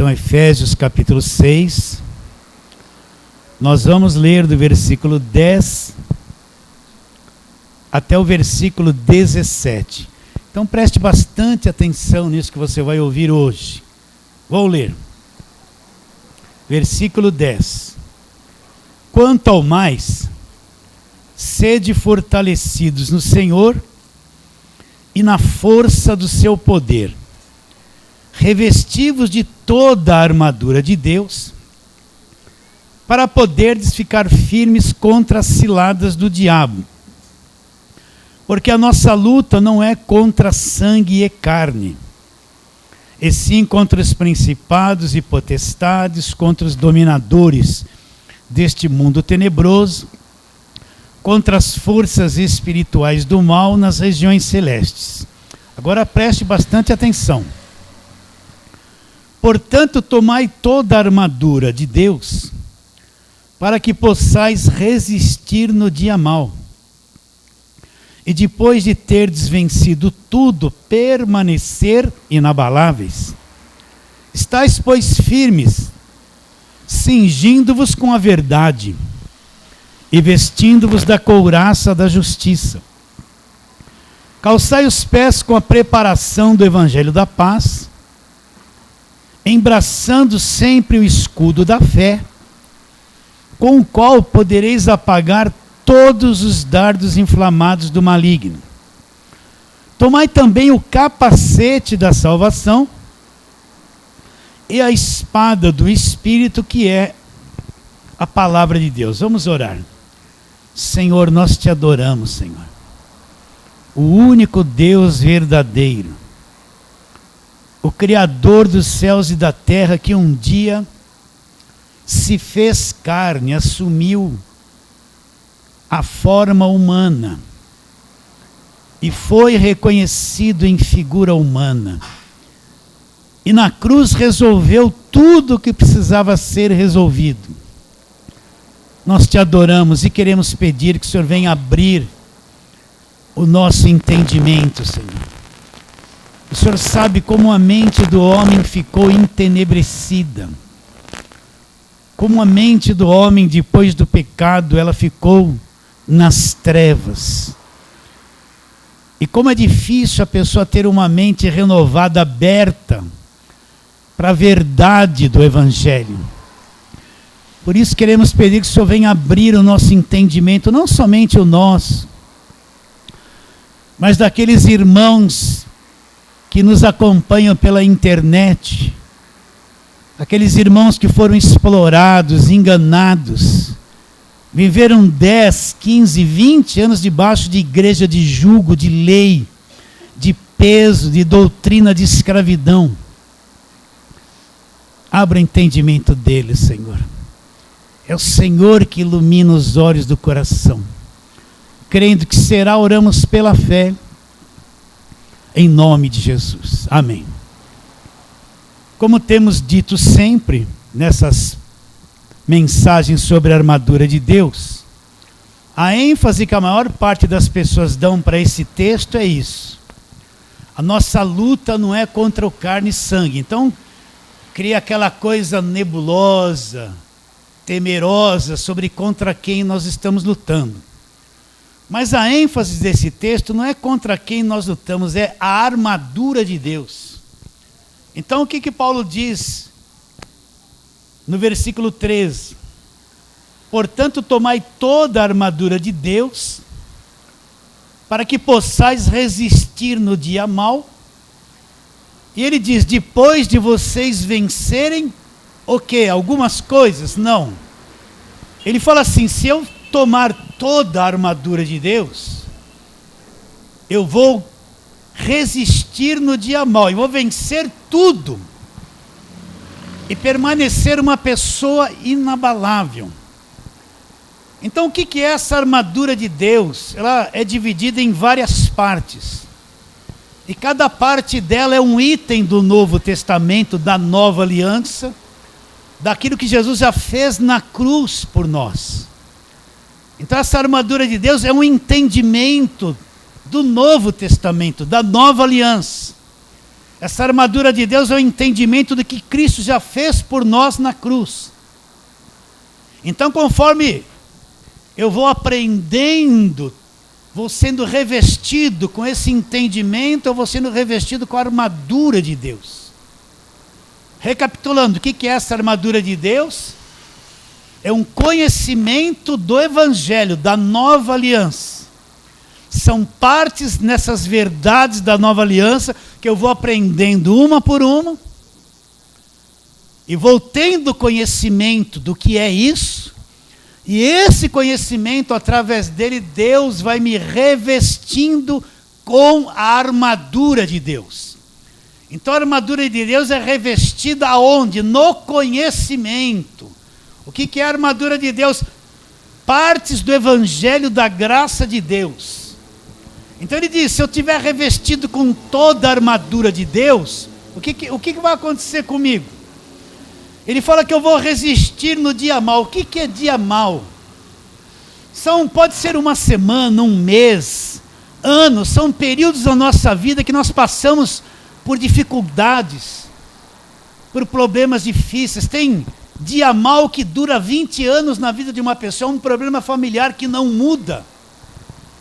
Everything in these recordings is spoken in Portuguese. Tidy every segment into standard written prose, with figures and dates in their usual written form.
Então, Efésios capítulo 6, nós vamos ler do versículo 10 até o versículo 17. Então preste bastante atenção nisso que você vai ouvir hoje. Vou ler. Versículo 10. Quanto ao mais, sede fortalecidos no Senhor e na força do seu poder, revestivos de toda a armadura de Deus, para poderdes ficar firmes contra as ciladas do diabo. Porque a nossa luta não é contra sangue e carne, e sim contra os principados e potestades, contra os dominadores deste mundo tenebroso, contra as forças espirituais do mal nas regiões celestes. Agora preste bastante atenção. Portanto, tomai toda a armadura de Deus, para que possais resistir no dia mau. E depois de terdes vencido tudo, permanecer inabaláveis. Estais, pois, firmes, cingindo-vos com a verdade, e vestindo-vos da couraça da justiça. Calçai os pés com a preparação do evangelho da paz, embraçando sempre o escudo da fé, com o qual podereis apagar todos os dardos inflamados do maligno. Tomai também o capacete da salvação e a espada do Espírito, que é a palavra de Deus. Vamos orar. Senhor, nós te adoramos, Senhor. O único Deus verdadeiro, o Criador dos céus e da terra, que um dia se fez carne, assumiu a forma humana e foi reconhecido em figura humana. E na cruz resolveu tudo o que precisava ser resolvido. Nós te adoramos e queremos pedir que o Senhor venha abrir o nosso entendimento, Senhor. O Senhor sabe como a mente do homem ficou entenebrecida. Como a mente do homem, depois do pecado, ela ficou nas trevas. E como é difícil a pessoa ter uma mente renovada, aberta para a verdade do Evangelho. Por isso queremos pedir que o Senhor venha abrir o nosso entendimento, não somente o nosso, mas daqueles irmãos que nos acompanham pela internet, aqueles irmãos que foram explorados, enganados, viveram 10, 15, 20 anos debaixo de igreja de jugo, de lei, de peso, de doutrina de escravidão. Abra o entendimento deles, Senhor. É o Senhor que ilumina os olhos do coração. Crendo que será, oramos pela fé, em nome de Jesus. Amém. Como temos dito sempre, nessas mensagens sobre a armadura de Deus, a ênfase que a maior parte das pessoas dão para esse texto é isso. A nossa luta não é contra o carne e sangue. Então, cria aquela coisa nebulosa, temerosa sobre contra quem nós estamos lutando. Mas a ênfase desse texto não é contra quem nós lutamos, é a armadura de Deus. Então o que Paulo diz no versículo 13? Portanto, tomai toda a armadura de Deus, para que possais resistir no dia mau. E ele diz, depois de vocês vencerem, o quê? Algumas coisas? Não. Ele fala assim, se eu tomar toda a armadura de Deus, eu vou resistir no dia mau, eu vou vencer tudo e permanecer uma pessoa inabalável. Então o que é essa armadura de Deus? Ela é dividida em várias partes, e cada parte dela é um item do Novo Testamento, da Nova Aliança, daquilo que Jesus já fez na cruz por nós. Então essa armadura de Deus é um entendimento do Novo Testamento, da Nova Aliança. Essa armadura de Deus é o entendimento do que Cristo já fez por nós na cruz. Então, conforme eu vou aprendendo, vou sendo revestido com esse entendimento, eu vou sendo revestido com a armadura de Deus. Recapitulando, o que é essa armadura de Deus? É um conhecimento do Evangelho, da nova aliança. São partes nessas verdades da nova aliança que eu vou aprendendo uma por uma e vou tendo conhecimento do que é isso, e esse conhecimento, através dele, Deus vai me revestindo com a armadura de Deus. Então a armadura de Deus é revestida aonde? No conhecimento. O que é a armadura de Deus? Partes do Evangelho da graça de Deus. Então ele diz, se eu estiver revestido com toda a armadura de Deus, o que vai acontecer comigo? Ele fala que eu vou resistir no dia mau. O que é dia mau? Pode ser uma semana, um mês, anos, são períodos da nossa vida que nós passamos por dificuldades, por problemas difíceis. Tem dia mau que dura 20 anos na vida de uma pessoa, um problema familiar que não muda.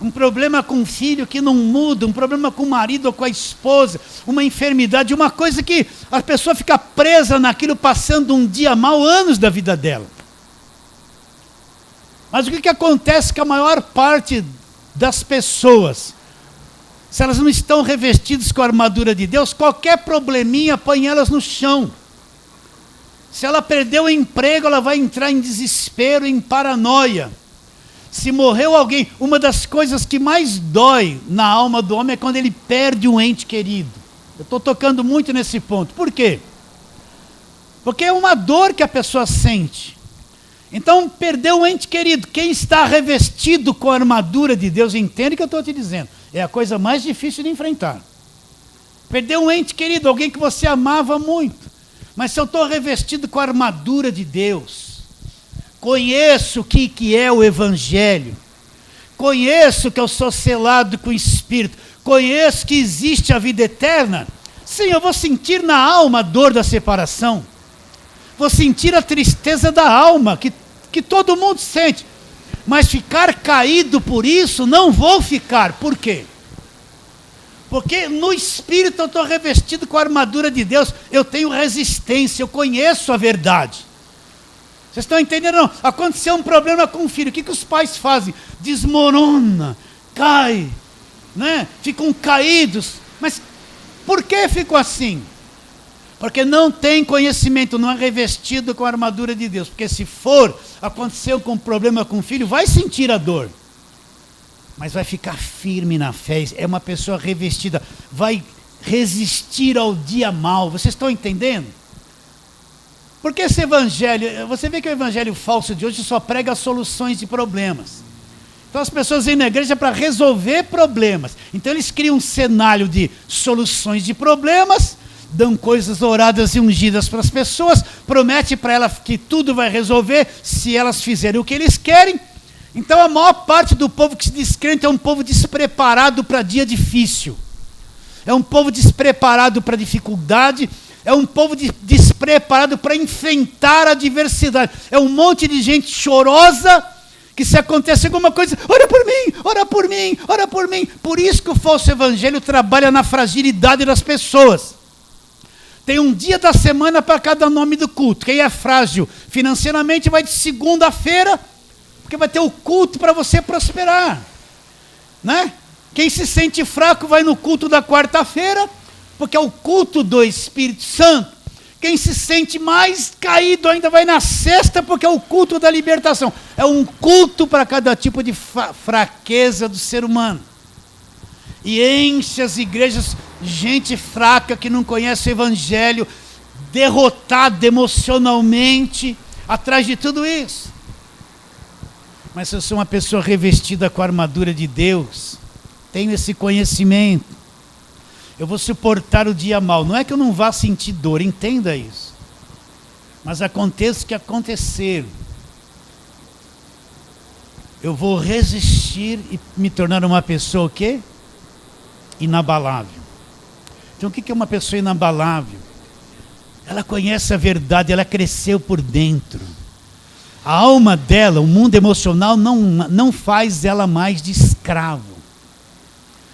Um problema com o filho que não muda, um problema com o marido ou com a esposa, uma enfermidade, uma coisa que a pessoa fica presa naquilo, passando um dia mau, anos da vida dela. Mas o que acontece com a maior parte das pessoas? Se elas não estão revestidas com a armadura de Deus, qualquer probleminha põe elas no chão. Se ela perdeu o emprego, ela vai entrar em desespero, em paranoia. Se morreu alguém, uma das coisas que mais dói na alma do homem é quando ele perde um ente querido. Eu estou tocando muito nesse ponto. Por quê? Porque é uma dor que a pessoa sente. Então, perdeu um ente querido. Quem está revestido com a armadura de Deus, entende o que eu estou te dizendo. É a coisa mais difícil de enfrentar. Perdeu um ente querido, alguém que você amava muito. Mas se eu estou revestido com a armadura de Deus, conheço o que é o Evangelho, conheço que eu sou selado com o Espírito, conheço que existe a vida eterna, sim, eu vou sentir na alma a dor da separação, vou sentir a tristeza da alma, que todo mundo sente, mas ficar caído por isso, não vou ficar. Por quê? Porque no Espírito eu estou revestido com a armadura de Deus, eu tenho resistência, eu conheço a verdade. Vocês estão entendendo? Não? Aconteceu um problema com o filho, o que os pais fazem? Desmorona, cai, né? Ficam caídos. Mas por que ficam assim? Porque não tem conhecimento, não é revestido com a armadura de Deus. Porque se aconteceu com um problema com o filho, vai sentir a dor. Mas vai ficar firme na fé, é uma pessoa revestida, vai resistir ao dia mau. Vocês estão entendendo? Porque esse evangelho, você vê que o evangelho falso de hoje só prega soluções de problemas. Então as pessoas vêm na igreja para resolver problemas. Então eles criam um cenário de soluções de problemas, dão coisas oradas e ungidas para as pessoas, promete para elas que tudo vai resolver se elas fizerem o que eles querem. Então a maior parte do povo que se diz crente é um povo despreparado para dia difícil. É um povo despreparado para dificuldade. É um povo despreparado para enfrentar a adversidade. É um monte de gente chorosa, que se acontecer alguma coisa, ora por mim, ora por mim, ora por mim. Por isso que o falso evangelho trabalha na fragilidade das pessoas. Tem um dia da semana para cada nome do culto. Quem é frágil financeiramente vai de segunda-feira, porque vai ter o culto para você prosperar, né? Quem se sente fraco vai no culto da quarta-feira, porque é o culto do Espírito Santo. Quem se sente mais caído ainda vai na sexta, porque é o culto da libertação. É um culto para cada tipo de fraqueza do ser humano. E enche as igrejas gente fraca que não conhece o Evangelho, derrotada emocionalmente, atrás de tudo isso. Mas se eu sou uma pessoa revestida com a armadura de Deus, tenho esse conhecimento, eu vou suportar o dia mau. Não é que eu não vá sentir dor, entenda isso. Mas aconteça o que acontecer, eu vou resistir e me tornar uma pessoa o quê? Inabalável. Então o que é uma pessoa inabalável? Ela conhece a verdade, ela cresceu por dentro. A alma dela, o mundo emocional, não faz ela mais de escravo.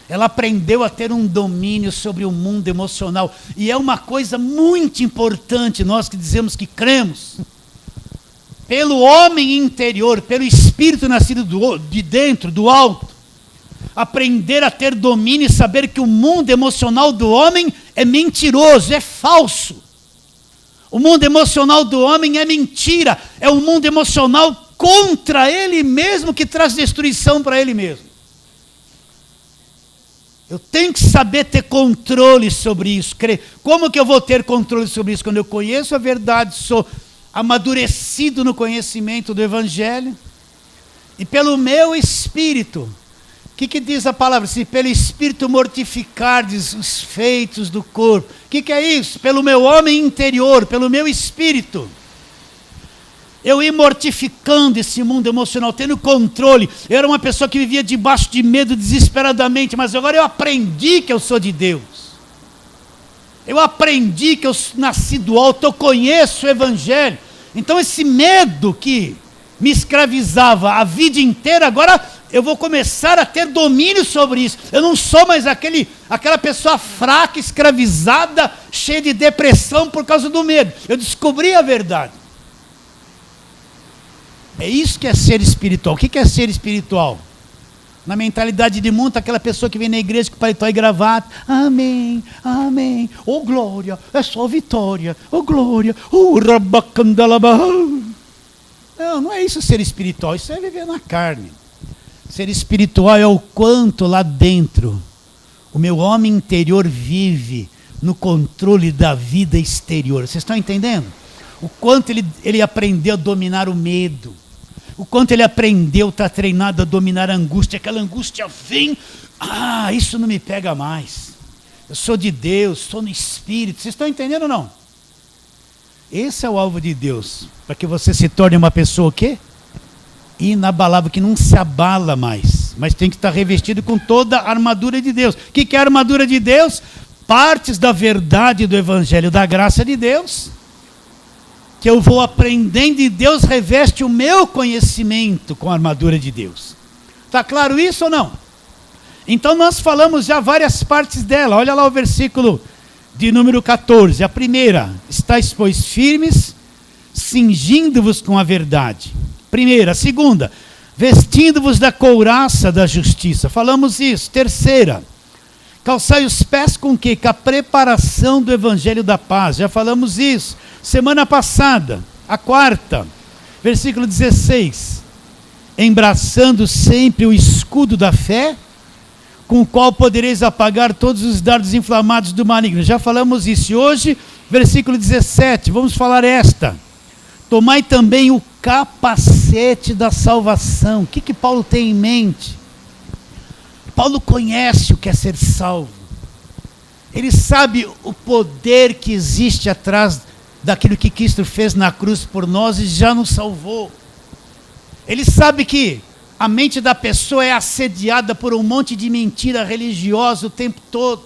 Ela aprendeu a ter um domínio sobre o mundo emocional. E é uma coisa muito importante, nós que dizemos que cremos. Pelo homem interior, pelo espírito nascido de dentro, do alto. Aprender a ter domínio e saber que o mundo emocional do homem é mentiroso, é falso. O mundo emocional do homem é mentira. É um mundo emocional contra ele mesmo, que traz destruição para ele mesmo. Eu tenho que saber ter controle sobre isso. Como que eu vou ter controle sobre isso? Quando eu conheço a verdade, sou amadurecido no conhecimento do Evangelho. E pelo meu espírito. O que diz a palavra? Se pelo espírito mortificardes os feitos do corpo. O que é isso? Pelo meu homem interior, pelo meu espírito. Eu ir mortificando esse mundo emocional, tendo controle. Eu era uma pessoa que vivia debaixo de medo desesperadamente, mas agora eu aprendi que eu sou de Deus. Eu aprendi que eu nasci do alto, eu conheço o Evangelho. Então esse medo que me escravizava a vida inteira, agora eu vou começar a ter domínio sobre isso. Eu não sou mais aquela pessoa fraca, escravizada, cheia de depressão por causa do medo. Eu descobri a verdade. É isso que é ser espiritual. O que é ser espiritual? Na mentalidade de mundo, aquela pessoa que vem na igreja com paletó e gravata. Amém, amém. Oh glória, é só vitória. Oh glória, oh rabacandalabá. Não é isso ser espiritual. Isso é viver na carne. Ser espiritual é o quanto lá dentro o meu homem interior vive no controle da vida exterior. Vocês estão entendendo? O quanto ele aprendeu a dominar o medo. O quanto ele aprendeu, está treinado a dominar a angústia. Aquela angústia vem, isso não me pega mais. Eu sou de Deus, sou no Espírito. Vocês estão entendendo ou não? Esse é o alvo de Deus. Para que você se torne uma pessoa o quê? Inabalável, que não se abala mais. Mas tem que estar revestido com toda a armadura de Deus. O que é a armadura de Deus? Partes da verdade do Evangelho, da graça de Deus. Que eu vou aprendendo e Deus reveste o meu conhecimento com a armadura de Deus. Está claro isso ou não? Então nós falamos já várias partes dela. Olha lá o versículo de número 14. A primeira, estáis pois firmes, cingindo-vos com a verdade. Primeira. A segunda, vestindo-vos da couraça da justiça. Falamos isso. Terceira, calçai os pés com o quê? Com a preparação do evangelho da paz. Já falamos isso. Semana passada, a quarta, versículo 16. Embraçando sempre o escudo da fé, com o qual podereis apagar todos os dardos inflamados do maligno. Já falamos isso. E hoje, versículo 17, vamos falar esta. Tomai também o capacete da salvação. O que Paulo tem em mente? Paulo conhece o que é ser salvo. Ele sabe o poder que existe atrás daquilo que Cristo fez na cruz por nós e já nos salvou. Ele sabe que a mente da pessoa é assediada por um monte de mentira religiosa o tempo todo.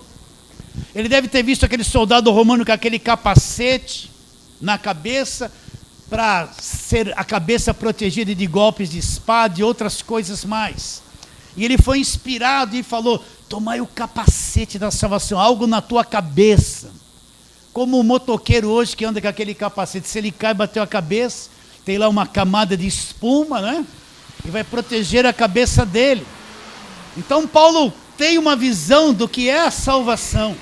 Ele deve ter visto aquele soldado romano com aquele capacete na cabeça, para ser a cabeça protegida de golpes de espada e outras coisas mais. E ele foi inspirado e falou, tomai o capacete da salvação, algo na tua cabeça. Como o motoqueiro hoje que anda com aquele capacete, se ele cai e bateu a cabeça, tem lá uma camada de espuma, né? E vai proteger a cabeça dele. Então Paulo tem uma visão do que é a salvação.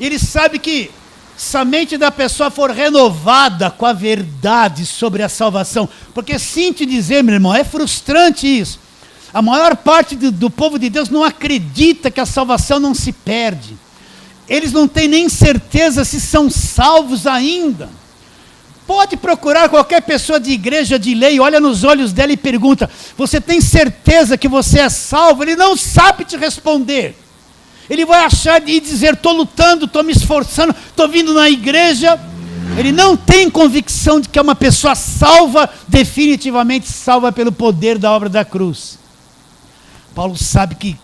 Ele sabe que se a mente da pessoa for renovada com a verdade sobre a salvação, porque sinto dizer, meu irmão, é frustrante isso. A maior parte do povo de Deus não acredita que a salvação não se perde. Eles não têm nem certeza se são salvos ainda. Pode procurar qualquer pessoa de igreja, de lei, olha nos olhos dela e pergunta, você tem certeza que você é salvo? Ele não sabe te responder. Ele vai achar e dizer, estou lutando, estou me esforçando, estou vindo na igreja. Ele não tem convicção de que é uma pessoa salva, definitivamente salva pelo poder da obra da cruz. Paulo sabe que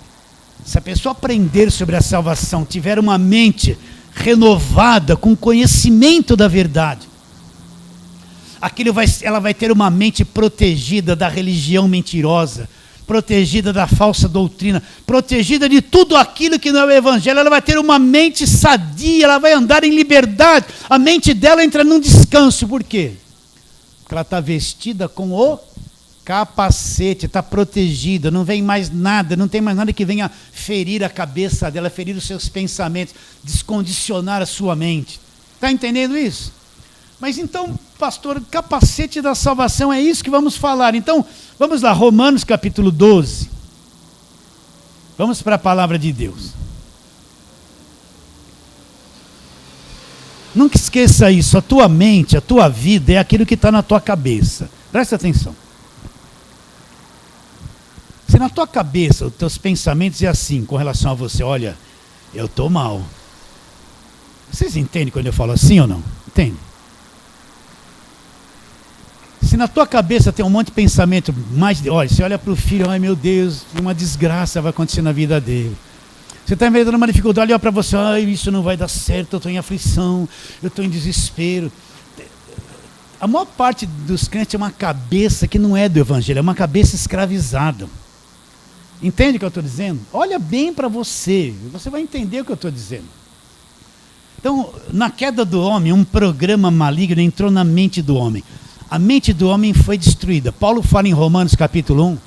Se a pessoa aprender sobre a salvação, tiver uma mente renovada com conhecimento da verdade, ela vai ter uma mente protegida da religião mentirosa, protegida da falsa doutrina, protegida de tudo aquilo que não é o evangelho. Ela vai ter uma mente sadia, ela vai andar em liberdade. A mente dela entra num descanso. Por quê? Porque ela está vestida com o capacete, está protegida, não vem mais nada, não tem mais nada que venha ferir a cabeça dela, ferir os seus pensamentos, descondicionar a sua mente. Está entendendo isso? Mas então, pastor, capacete da salvação, é isso que vamos falar. Então, vamos lá, Romanos capítulo 12. Vamos para a palavra de Deus. Nunca esqueça isso, a tua mente, a tua vida é aquilo que está na tua cabeça. Presta atenção. Se na tua cabeça, os teus pensamentos é assim, com relação a você, olha, eu estou mal. Vocês entendem quando eu falo assim ou não? Entendem? Se na tua cabeça tem um monte de pensamento, olha, você olha para o filho, ai meu Deus, uma desgraça vai acontecer na vida dele. Você está enfrentando uma dificuldade, olha para você, ai, isso não vai dar certo, eu estou em aflição, eu estou em desespero. A maior parte dos crentes é uma cabeça que não é do evangelho, é uma cabeça escravizada. Entende o que eu estou dizendo? Olha bem para você vai entender o que eu estou dizendo. Então, na queda do homem, um programa maligno entrou na mente do homem. A mente do homem foi destruída. Paulo fala em Romanos capítulo 1,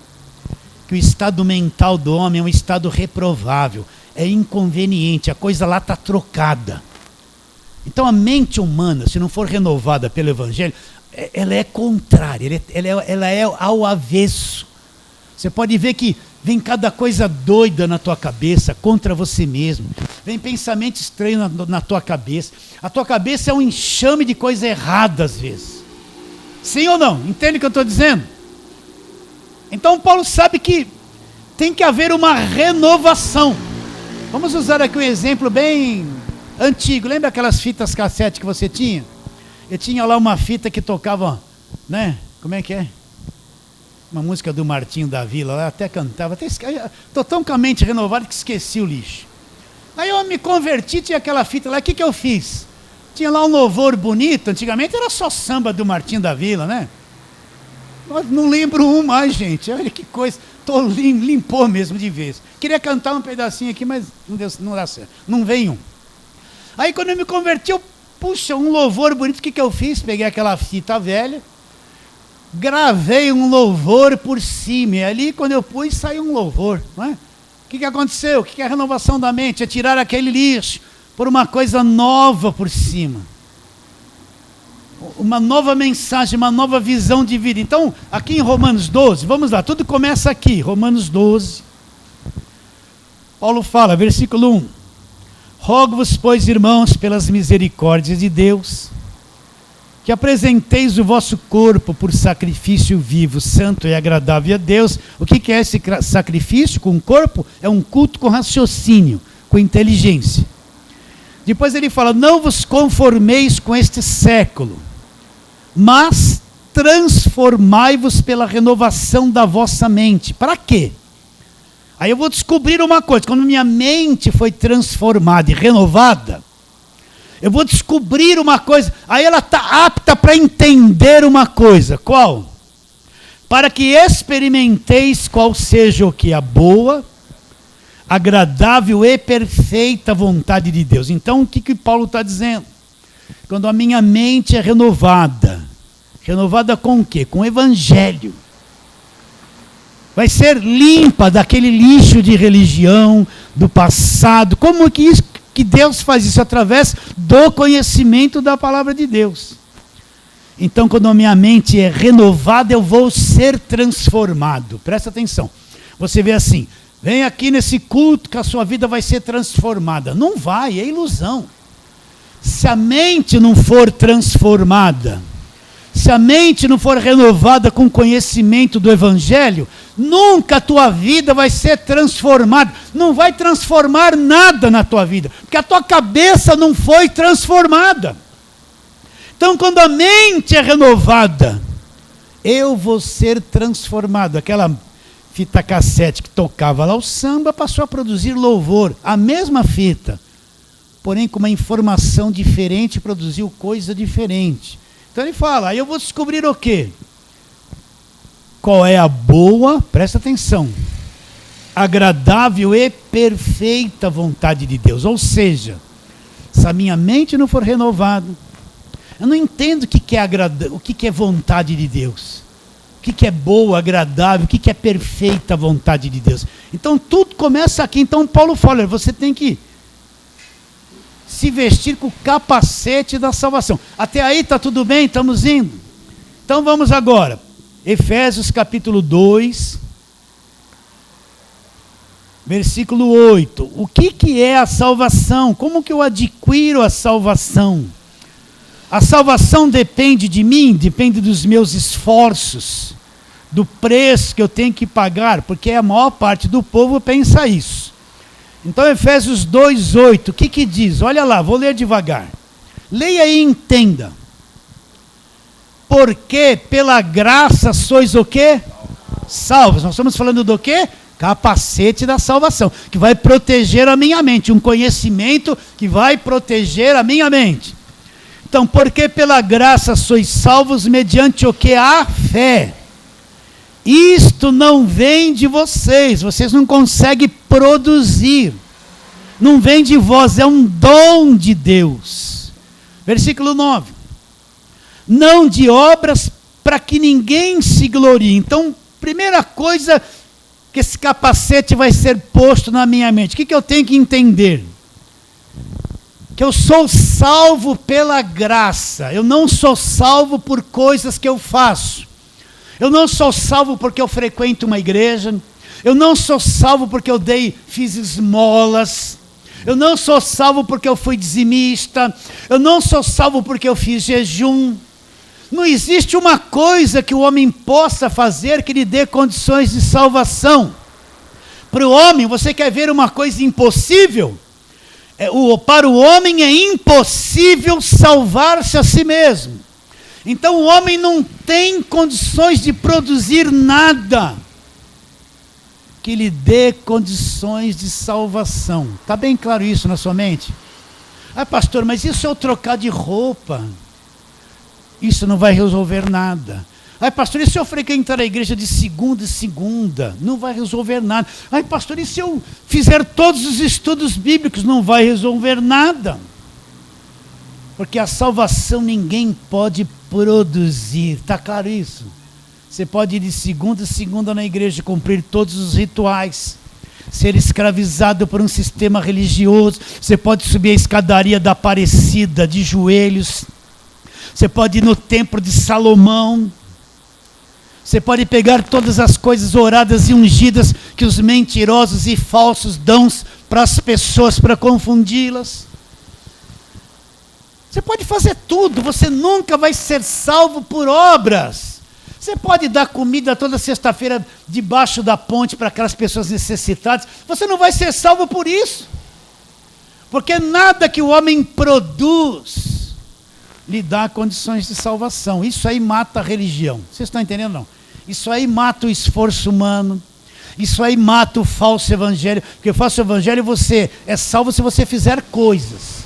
que o estado mental do homem é um estado reprovável, é inconveniente, a coisa lá está trocada. Então a mente humana, se não for renovada pelo evangelho, ela é contrária, ela é ao avesso. Você pode ver que vem cada coisa doida na tua cabeça, contra você mesmo. Vem pensamento estranho na tua cabeça. A tua cabeça é um enxame de coisa errada às vezes. Sim ou não? Entende o que eu estou dizendo? Então Paulo sabe que tem que haver uma renovação. Vamos usar aqui um exemplo bem antigo. Lembra aquelas fitas cassete que você tinha? Eu tinha lá uma fita que tocava, né? Como é que é? Uma música do Martinho da Vila, lá até cantava. Estou tão com a mente renovada que esqueci o lixo. Aí eu me converti, tinha aquela fita lá. O que eu fiz? Tinha lá um louvor bonito. Antigamente era só samba do Martinho da Vila, né? Mas não lembro um mais, gente. Olha que coisa. Limpou mesmo de vez. Queria cantar um pedacinho aqui, mas não dá certo. Não vem um. Aí quando eu me converti, puxa, um louvor bonito. O que eu fiz? Peguei aquela fita velha, gravei um louvor por cima. E ali, quando eu pus, saiu um louvor. Não é? O que aconteceu? O que é a renovação da mente? É tirar aquele lixo, por uma coisa nova por cima. Uma nova mensagem, uma nova visão de vida. Então, aqui em Romanos 12, vamos lá, tudo começa aqui, Romanos 12. Paulo fala, versículo 1. Rogo-vos, pois, irmãos, pelas misericórdias de Deus, que apresenteis o vosso corpo por sacrifício vivo, santo e agradável a Deus. O que é esse sacrifício com o corpo? É um culto com raciocínio, com inteligência. Depois ele fala, não vos conformeis com este século, mas transformai-vos pela renovação da vossa mente. Para quê? Aí eu vou descobrir uma coisa, quando minha mente foi transformada e renovada, eu vou descobrir uma coisa, aí ela está apta para entender uma coisa. Qual? Para que experimenteis qual seja o que é a boa, agradável e perfeita vontade de Deus. Então o que Paulo está dizendo? Quando a minha mente é renovada com o quê? Com o evangelho. Vai ser limpa daquele lixo de religião, do passado. Como que Deus faz isso? Através do conhecimento da palavra de Deus. Então quando a minha mente é renovada, eu vou ser transformado. Presta atenção. Você vê assim, vem aqui nesse culto que a sua vida vai ser transformada. Não vai, é ilusão. Se a mente não for transformada, se a mente não for renovada com conhecimento do evangelho, nunca a tua vida vai ser transformada. Não vai transformar nada na tua vida, porque a tua cabeça não foi transformada. Então quando a mente é renovada, eu vou ser transformado. Aquela fita cassete que tocava lá o samba passou a produzir louvor. A mesma fita, porém com uma informação diferente, produziu coisa diferente. Então ele fala, aí eu vou descobrir o quê? Qual é a boa, presta atenção, agradável e perfeita vontade de Deus. Ou seja, se a minha mente não for renovada, eu não entendo o que é vontade de Deus. O que é boa, agradável, o que é perfeita a vontade de Deus. Então tudo começa aqui. Então Paulo fala, você tem que se vestir com o capacete da salvação. Até aí está tudo bem? Estamos indo? Então vamos agora. Efésios capítulo 2, versículo 8. O que é a salvação? Como que eu adquiro a salvação? A salvação depende de mim, depende dos meus esforços, do preço que eu tenho que pagar, porque a maior parte do povo pensa isso. Então Efésios 2:8, o que diz? Olha lá, vou ler devagar. Leia e entenda. Porque pela graça sois o quê? Salvos. Nós estamos falando do quê? Capacete da salvação, que vai proteger a minha mente, um conhecimento que vai proteger a minha mente. Então, porque pela graça sois salvos mediante o que? A fé. Isto não vem de vocês, vocês não conseguem produzir. Não vem de vós, é um dom de Deus. Versículo 9. Não de obras para que ninguém se glorie. Então, primeira coisa que esse capacete vai ser posto na minha mente. O que eu tenho que entender? Que eu sou salvo pela graça. Eu não sou salvo por coisas que eu faço. Eu não sou salvo porque eu frequento uma igreja. Eu não sou salvo porque eu fiz esmolas. Eu não sou salvo porque eu fui dizimista. Eu não sou salvo porque eu fiz jejum. Não existe uma coisa que o homem possa fazer que lhe dê condições de salvação. Para o homem, você quer ver uma coisa impossível? Para o homem é impossível salvar-se a si mesmo. Então o homem não tem condições de produzir nada que lhe dê condições de salvação. Está bem claro isso na sua mente? Ah, pastor, mas e se eu trocar de roupa? Isso não vai resolver nada. Ai, pastor, e se eu frequentar a igreja de segunda em segunda? Não vai resolver nada. Ai, pastor, e se eu fizer todos os estudos bíblicos? Não vai resolver nada. Porque a salvação ninguém pode produzir. Está claro isso? Você pode ir de segunda em segunda na igreja, cumprir todos os rituais, ser escravizado por um sistema religioso. Você pode subir a escadaria da Aparecida de joelhos. Você pode ir no templo de Salomão. Você pode pegar todas as coisas oradas e ungidas que os mentirosos e falsos dão para as pessoas para confundi-las. Você pode fazer tudo, você nunca vai ser salvo por obras. Você pode dar comida toda sexta-feira debaixo da ponte para aquelas pessoas necessitadas. Você não vai ser salvo por isso. Porque nada que o homem produz lhe dá condições de salvação. Isso aí mata a religião. Vocês estão entendendo, não? Isso aí mata o esforço humano. Isso aí mata o falso evangelho. Porque o falso evangelho, você é salvo se você fizer coisas.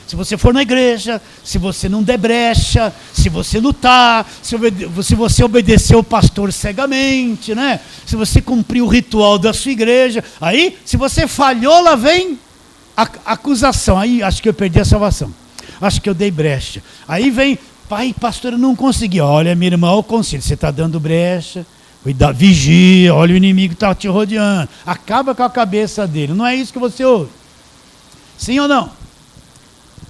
Se você for na igreja, se você não der brecha, se você lutar, se você obedecer o pastor cegamente, né? Se você cumprir o ritual da sua igreja. Aí, se você falhou, lá vem a acusação. Aí, acho que eu perdi a salvação. Acho que eu dei brecha. Aí vem, pai, pastor, eu não consegui. Olha, minha irmã, o conselho, você está dando brecha, cuidado, vigia, olha, o inimigo está te rodeando. Acaba com a cabeça dele. Não é isso que você ouve? Sim ou não?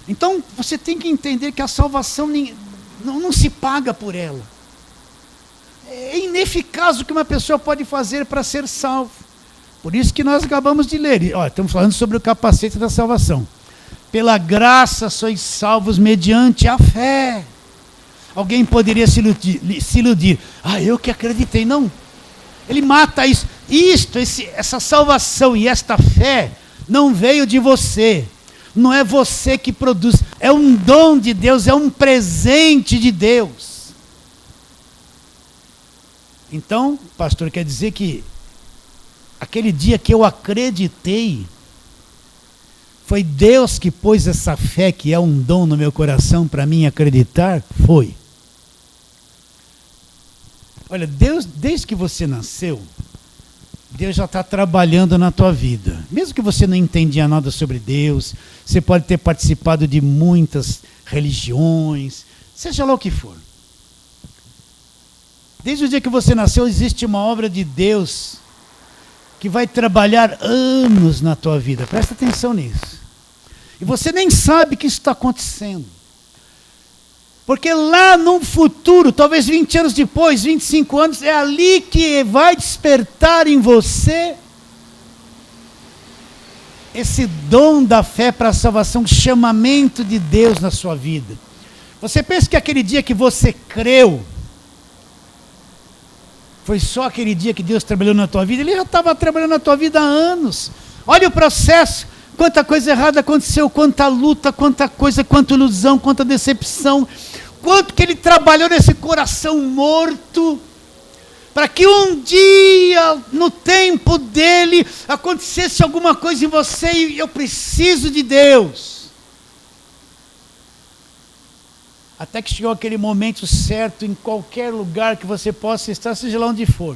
Então, você tem que entender que a salvação não se paga por ela. É ineficaz o que uma pessoa pode fazer para ser salvo. Por isso que nós acabamos de ler. Olha, estamos falando sobre o capacete da salvação. Pela graça sois salvos mediante a fé. Alguém poderia se iludir. Ah, eu que acreditei. Não. Ele mata isso. Essa salvação e esta fé não veio de você. Não é você que produz. É um dom de Deus, é um presente de Deus. Então, pastor, quer dizer que aquele dia que eu acreditei, foi Deus que pôs essa fé, que é um dom no meu coração para mim acreditar? Foi. Olha, Deus, desde que você nasceu, Deus já está trabalhando na tua vida. Mesmo que você não entendia nada sobre Deus, você pode ter participado de muitas religiões, seja lá o que for. Desde o dia que você nasceu, existe uma obra de Deus que vai trabalhar anos na tua vida. Presta atenção nisso. E você nem sabe que isso está acontecendo. Porque lá no futuro, talvez 20 anos depois, 25 anos, é ali que vai despertar em você esse dom da fé para a salvação, chamamento de Deus na sua vida. Você pensa que aquele dia que você creu, foi só aquele dia que Deus trabalhou na tua vida? Ele já estava trabalhando na tua vida há anos. Olha o processo, quanta coisa errada aconteceu, quanta luta, quanta coisa, quanta ilusão, quanta decepção, quanto que ele trabalhou nesse coração morto, para que um dia, no tempo dele, acontecesse alguma coisa em você e eu preciso de Deus. Até que chegou aquele momento certo, em qualquer lugar que você possa estar, seja lá onde for.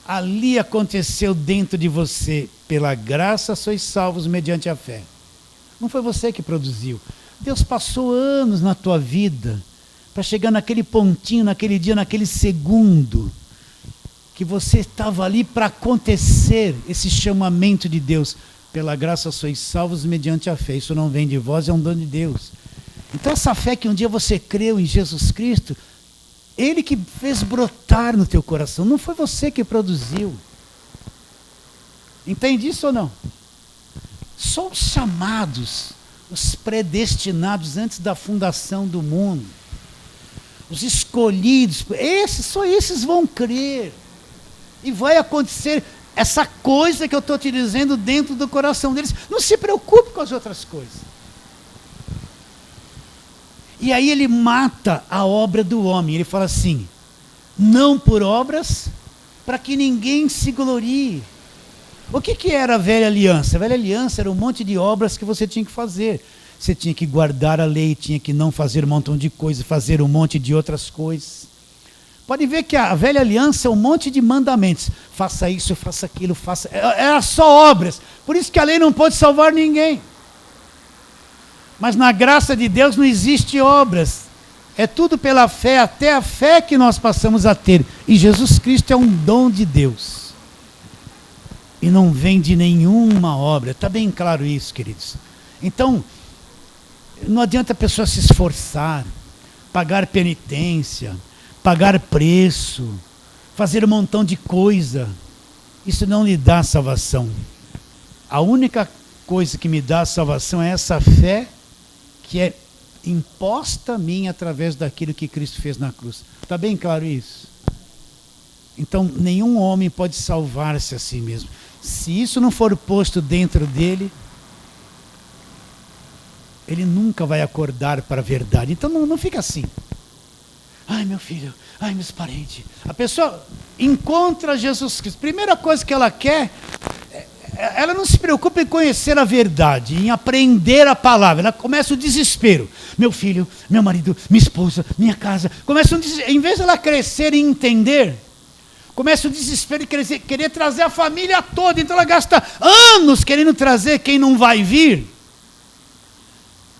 Ali aconteceu dentro de você, pela graça sois salvos mediante a fé. Não foi você que produziu. Deus passou anos na tua vida, para chegar naquele pontinho, naquele dia, naquele segundo, que você estava ali para acontecer esse chamamento de Deus. Pela graça sois salvos mediante a fé. Isso não vem de vós, é um dom de Deus. Então essa fé que um dia você creu em Jesus Cristo, Ele que fez brotar no teu coração, não foi você que produziu. Entende isso ou não? Só os chamados, os predestinados antes da fundação do mundo, os escolhidos, só esses vão crer. E vai acontecer essa coisa que eu estou te dizendo dentro do coração deles. Não se preocupe com as outras coisas. E aí ele mata a obra do homem. Ele fala assim, não por obras, para que ninguém se glorie. O que era a velha aliança? A velha aliança era um monte de obras que você tinha que fazer. Você tinha que guardar a lei, tinha que não fazer um montão de coisas, fazer um monte de outras coisas. Pode ver que a velha aliança é um monte de mandamentos. Faça isso, faça aquilo, faça... Era só obras. Por isso que a lei não pode salvar ninguém. Mas na graça de Deus não existe obras. É tudo pela fé, até a fé que nós passamos a ter. E Jesus Cristo é um dom de Deus. E não vem de nenhuma obra. Está bem claro isso, queridos. Então, não adianta a pessoa se esforçar, pagar penitência, pagar preço, fazer um montão de coisa. Isso não lhe dá salvação. A única coisa que me dá salvação é essa fé que é imposta a mim através daquilo que Cristo fez na cruz. Está bem claro isso? Então, nenhum homem pode salvar-se a si mesmo. Se isso não for posto dentro dele, ele nunca vai acordar para a verdade. Então, não fica assim. Ai, meu filho, ai, meus parentes. A pessoa encontra Jesus Cristo. Primeira coisa que ela quer, ela não se preocupa em conhecer a verdade, em aprender a palavra. Ela começa o desespero. Meu filho, meu marido, minha esposa, minha casa. Começa um desespero. Em vez de ela crescer e entender, começa o desespero de querer trazer a família toda. Então ela gasta anos querendo trazer quem não vai vir,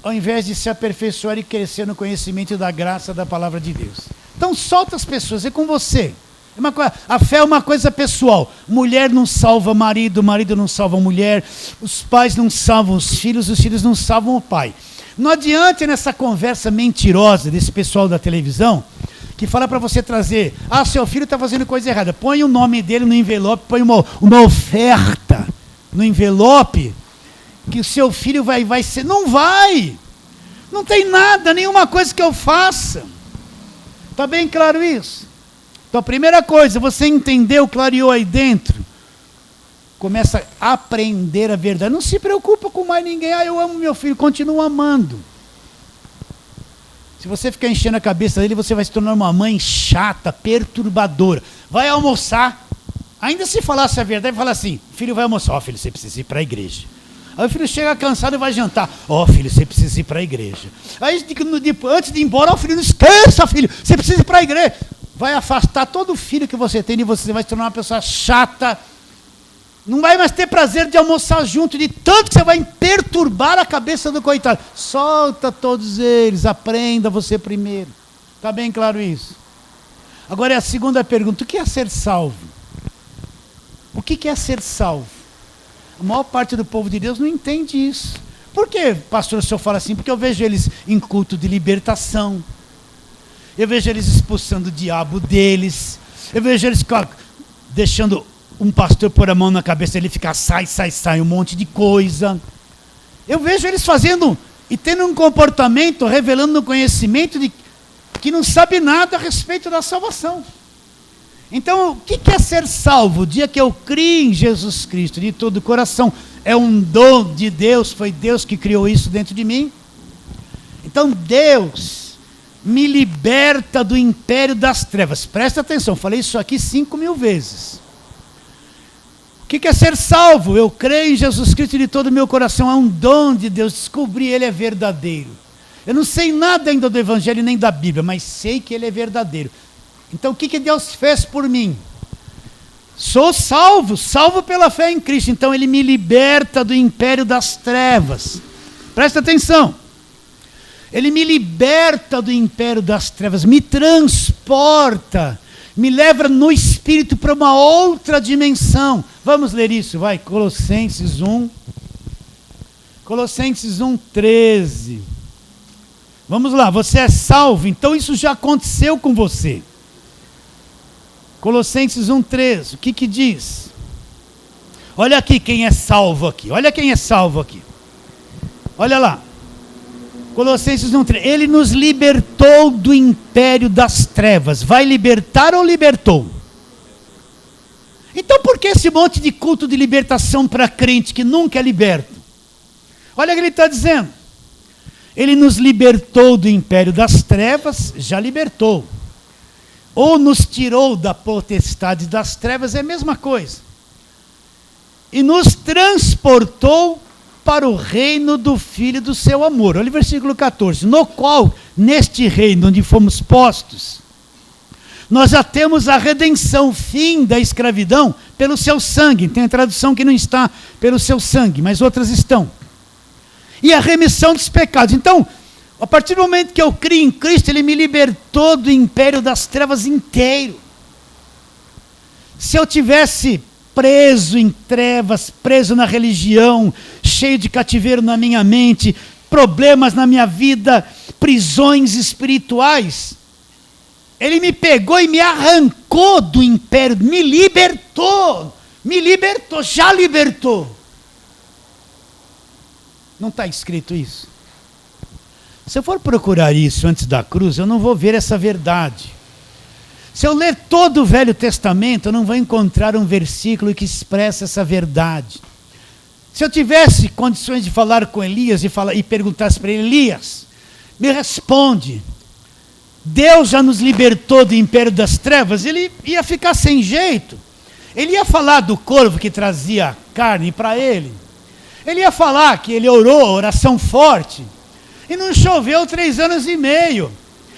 ao invés de se aperfeiçoar e crescer no conhecimento da graça da palavra de Deus. Então solta as pessoas, é com você. A fé é uma coisa pessoal. Mulher não salva marido, marido não salva mulher, os pais não salvam os filhos não salvam o pai. Não adianta nessa conversa mentirosa desse pessoal da televisão, que fala para você trazer, seu filho está fazendo coisa errada, põe o nome dele no envelope, põe uma oferta no envelope, que o seu filho vai ser. Não vai! Não tem nada, nenhuma coisa que eu faça. Está bem claro isso? Então a primeira coisa, você entendeu, clareou aí dentro, começa a aprender a verdade. Não se preocupa com mais ninguém. Eu amo meu filho, continua amando. Se você ficar enchendo a cabeça dele, você vai se tornar uma mãe chata, perturbadora. Vai almoçar. Ainda se falasse a verdade, fala assim, filho vai almoçar, ó filho, você precisa ir para a igreja. Aí o filho chega cansado e vai jantar, ó filho, você precisa ir para a igreja. Aí antes de ir embora, ó filho, não esqueça filho, você precisa ir para a igreja. Vai afastar todo o filho que você tem de você, vai se tornar uma pessoa chata. Não vai mais ter prazer de almoçar junto, de tanto que você vai perturbar a cabeça do coitado. Solta todos eles, aprenda você primeiro. Está bem claro isso? Agora é a segunda pergunta, o que é ser salvo? O que é ser salvo? A maior parte do povo de Deus não entende isso. Por que, pastor, o senhor fala assim? Porque eu vejo eles em culto de libertação. Eu vejo eles expulsando o diabo deles. Eu vejo eles deixando um pastor pôr a mão na cabeça, ele ficar sai, um monte de coisa. Eu vejo eles fazendo e tendo um comportamento, revelando um conhecimento de que não sabe nada a respeito da salvação. Então, o que é ser salvo? O dia que eu criei em Jesus Cristo de todo o coração, é um dom de Deus, foi Deus que criou isso dentro de mim. Então, Deus me liberta do império das trevas. Presta atenção, falei isso aqui 5.000 vezes. O que é ser salvo? Eu creio em Jesus Cristo de todo o meu coração, é um dom de Deus, descobri, ele é verdadeiro. Eu não sei nada ainda do Evangelho nem da Bíblia, mas sei que ele é verdadeiro. Então o que Deus fez por mim? Sou salvo pela fé em Cristo. Então ele me liberta do império das trevas. Presta atenção. Ele me liberta do império das trevas, me transporta, me leva no Espírito para uma outra dimensão. Vamos ler isso, vai, Colossenses 1. Colossenses 1:13. Vamos lá, você é salvo, então isso já aconteceu com você. Colossenses 1:13, o que diz? Olha aqui quem é salvo aqui, olha quem é salvo aqui. Olha lá. Colossenses 1:13, ele nos libertou do império das trevas. Vai libertar ou libertou? Então por que esse monte de culto de libertação para crente que nunca é liberto? Olha o que ele está dizendo. Ele nos libertou do império das trevas, já libertou. Ou nos tirou da potestade das trevas, é a mesma coisa. E nos transportou para o reino do Filho do seu amor. Olha o versículo 14. No qual, neste reino onde fomos postos, nós já temos a redenção, fim da escravidão, pelo seu sangue. Tem a tradução que não está pelo seu sangue, mas outras estão. E a remissão dos pecados. Então, a partir do momento que eu criei em Cristo, ele me libertou do império das trevas inteiro. Se eu tivesse preso em trevas, preso na religião, cheio de cativeiro na minha mente, problemas na minha vida, prisões espirituais, ele me pegou e me arrancou do império, me libertou, já libertou. Não está escrito isso? Se eu for procurar isso antes da cruz, eu não vou ver essa verdade. Se eu ler todo o Velho Testamento, eu não vou encontrar um versículo que expressa essa verdade. Se eu tivesse condições de falar com Elias e perguntasse para ele, Elias, me responde, Deus já nos libertou do império das trevas, ele ia ficar sem jeito. Ele ia falar do corvo que trazia carne para ele. Ele ia falar que ele orou, oração forte, e não choveu 3 anos e meio.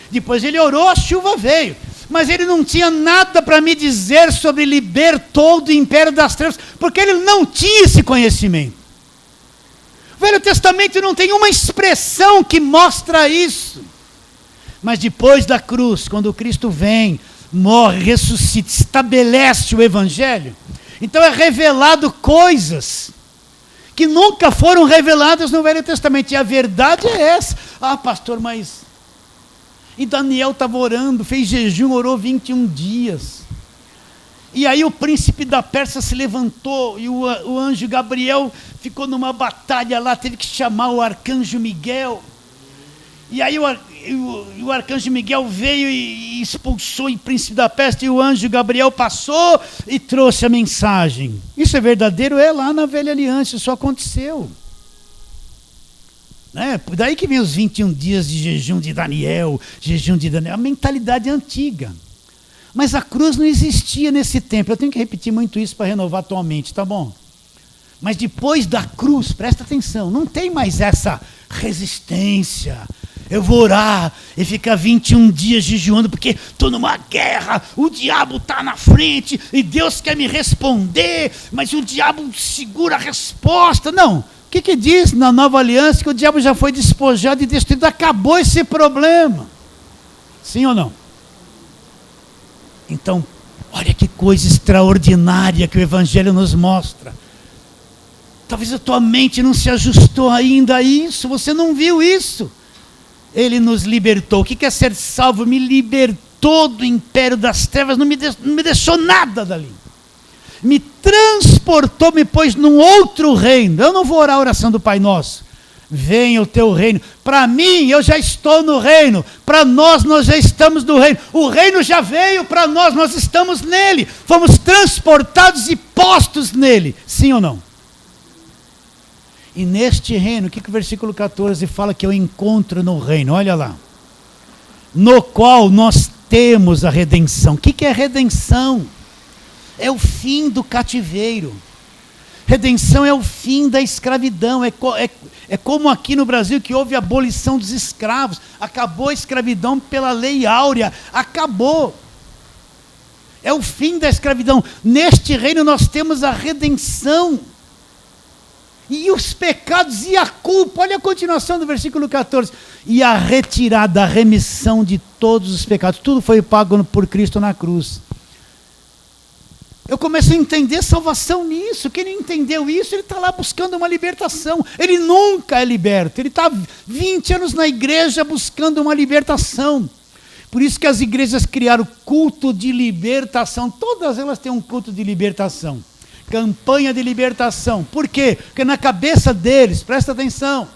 Depois ele orou, a chuva veio. Mas ele não tinha nada para me dizer sobre libertou do império das trevas, porque ele não tinha esse conhecimento. O Velho Testamento não tem uma expressão que mostra isso. Mas depois da cruz, quando Cristo vem, morre, ressuscita, estabelece o Evangelho, então é revelado coisas que nunca foram reveladas no Velho Testamento. E a verdade é essa. Ah, pastor, mas... E Daniel estava orando, fez jejum, orou 21 dias. E aí o príncipe da Pérsia se levantou e o anjo Gabriel ficou numa batalha lá, teve que chamar o arcanjo Miguel. E aí o arcanjo Miguel veio e expulsou o príncipe da Pérsia, e o anjo Gabriel passou e trouxe a mensagem. Isso é verdadeiro? É, lá na velha aliança, isso aconteceu. Daí que vem os 21 dias de jejum de Daniel, a mentalidade antiga. Mas a cruz não existia nesse tempo. Eu tenho que repetir muito isso para renovar a tua mente, tá bom? Mas depois da cruz, presta atenção, não tem mais essa resistência. Eu vou orar e ficar 21 dias jejuando porque estou numa guerra, o diabo está na frente e Deus quer me responder, mas o diabo segura a resposta. Não, o que diz na Nova Aliança? Que o diabo já foi despojado e destruído, acabou esse problema. Sim ou não? Então, olha que coisa extraordinária que o Evangelho nos mostra. Talvez a tua mente não se ajustou ainda a isso, você não viu isso. Ele nos libertou. O que é ser salvo? Me libertou do império das trevas, não me deixou nada dali. Me transportou, me pôs num outro reino. Eu não vou orar a oração do Pai Nosso. Venha o teu reino. Para mim, eu já estou no reino. Para nós já estamos no reino. O reino já veio para nós estamos nele. Fomos transportados e postos nele. Sim ou não? E neste reino, o que o versículo 14 fala que eu encontro no reino? Olha lá. No qual nós temos a redenção. O que é redenção? É o fim do cativeiro. Redenção é o fim da escravidão. É como aqui no Brasil que houve a abolição dos escravos. Acabou a escravidão pela lei áurea. Acabou. É o fim da escravidão. Neste reino nós temos a redenção. E os pecados e a culpa, olha a continuação do versículo 14. E a retirada, a remissão de todos os pecados. Tudo foi pago por Cristo na cruz. Eu começo a entender salvação nisso. Quem não entendeu isso, ele está lá buscando uma libertação. Ele nunca é liberto. Ele está 20 anos na igreja buscando uma libertação. Por isso que as igrejas criaram culto de libertação. Todas elas têm um culto de libertação. Campanha de libertação. Por quê? Porque na cabeça deles, presta atenção,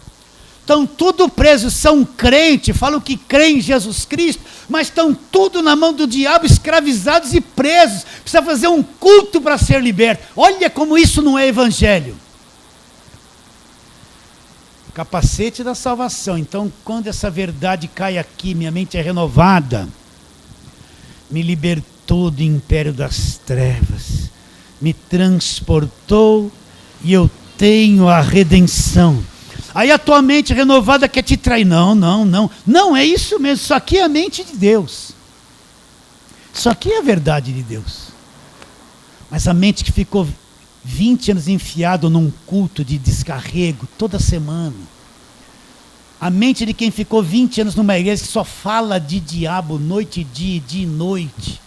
estão tudo presos, são crentes, falam que creem em Jesus Cristo, mas estão tudo na mão do diabo, escravizados e presos. Precisa fazer um culto para ser liberto. Olha como isso não é evangelho. Capacete da salvação. Então, quando essa verdade cai aqui, minha mente é renovada, me libertou do império das trevas, me transportou e eu tenho a redenção. Aí a tua mente renovada quer te trair. Não, é isso mesmo. Isso aqui é a mente de Deus. Isso aqui é a verdade de Deus. Mas a mente que ficou 20 anos enfiado num culto de descarrego toda semana. A mente de quem ficou 20 anos numa igreja que só fala de diabo noite e dia e noite.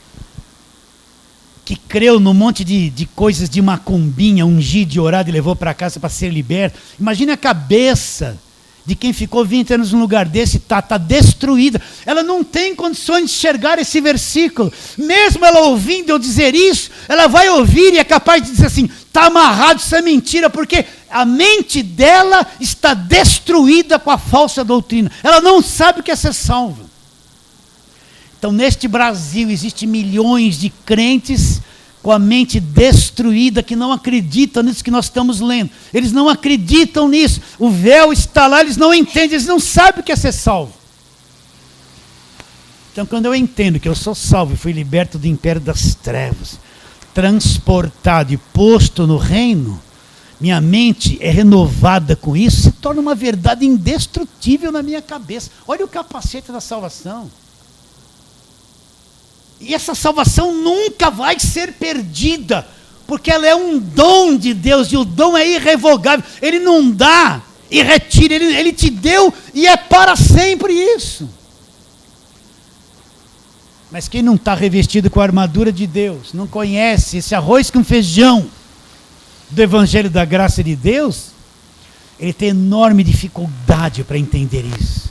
Que creu num monte de coisas de macumbinha, ungido, de orado e levou para casa para ser liberto. Imagine a cabeça de quem ficou 20 anos num lugar desse, está destruída. Ela não tem condições de enxergar esse versículo. Mesmo ela ouvindo eu dizer isso, ela vai ouvir e é capaz de dizer assim, está amarrado, isso é mentira, porque a mente dela está destruída com a falsa doutrina. Ela não sabe o que é ser salva. Então, neste Brasil, existem milhões de crentes com a mente destruída, que não acreditam nisso que nós estamos lendo. Eles não acreditam nisso. O véu está lá, eles não entendem, eles não sabem o que é ser salvo. Então, quando eu entendo que eu sou salvo e fui liberto do império das trevas, transportado e posto no reino, minha mente é renovada com isso, se torna uma verdade indestrutível na minha cabeça. Olha o capacete da salvação. E essa salvação nunca vai ser perdida, porque ela é um dom de Deus, e o dom é irrevogável. Ele não dá e retira, ele te deu e é para sempre isso. Mas quem não está revestido com a armadura de Deus, não conhece esse arroz com feijão do Evangelho da graça de Deus, ele tem enorme dificuldade para entender isso.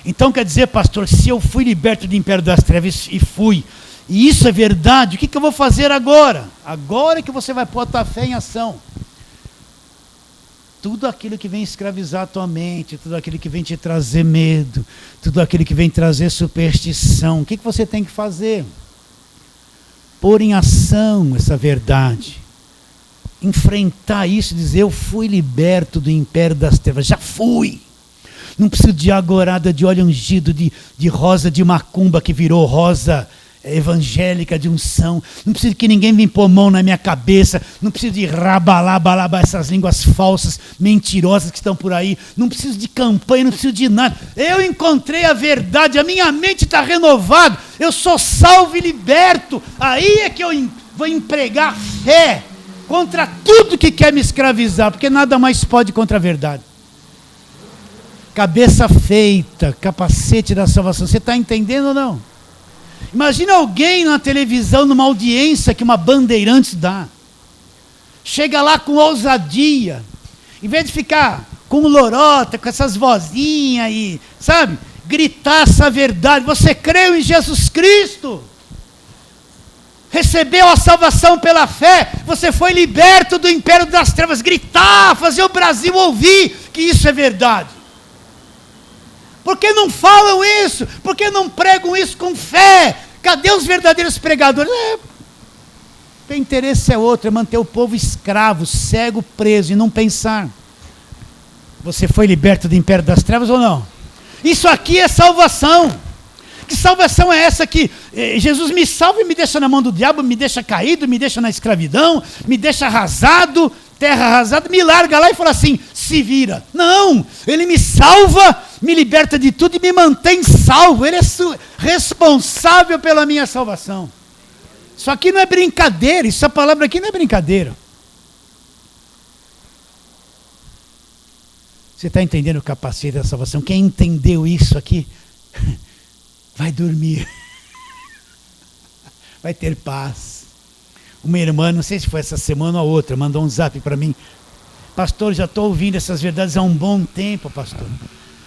Então quer dizer, pastor, se eu fui liberto do império das trevas e fui, e isso é verdade, o que eu vou fazer agora? Agora é que você vai pôr a tua fé em ação. Tudo aquilo que vem escravizar a tua mente, tudo aquilo que vem te trazer medo, tudo aquilo que vem trazer superstição, o que você tem que fazer? Pôr em ação essa verdade. Enfrentar isso e dizer, eu fui liberto do império das trevas, já fui. Não preciso de agorada de óleo ungido, de rosa de macumba que virou rosa evangélica de unção, não preciso que ninguém me pôr mão na minha cabeça, não preciso de rabalá, essas línguas falsas, mentirosas que estão por aí, não preciso de campanha, não preciso de nada. Eu encontrei a verdade, a minha mente está renovada, eu sou salvo e liberto. Aí é que eu vou empregar fé contra tudo que quer me escravizar, porque nada mais pode contra a verdade. Cabeça feita, capacete da salvação. Você está entendendo ou não? Imagina alguém na televisão, numa audiência que uma Bandeirantes dá. Chega lá com ousadia. Em vez de ficar com lorota, com essas vozinhas e, sabe, gritar essa verdade. Você creu em Jesus Cristo? Recebeu a salvação pela fé? Você foi liberto do império das trevas? Gritar, fazer o Brasil ouvir que isso é verdade. Por que não falam isso? Por que não pregam isso com fé? Cadê os verdadeiros pregadores? O interesse é outro, é manter o povo escravo, cego, preso e não pensar. Você foi liberto do império das trevas ou não? Isso aqui é salvação. Que salvação é essa que Jesus me salva e me deixa na mão do diabo, me deixa caído, me deixa na escravidão, me deixa arrasado, terra arrasada, me larga lá e fala assim, se vira. Não, ele me salva, me liberta de tudo e me mantém salvo. Ele é responsável pela minha salvação. Isso aqui não é brincadeira, essa palavra aqui não é brincadeira. Você está entendendo o capacete da salvação? Quem entendeu isso aqui, vai dormir. Vai ter paz. Uma irmã, não sei se foi essa semana ou outra, mandou um zap para mim. Pastor, já estou ouvindo essas verdades há um bom tempo, pastor.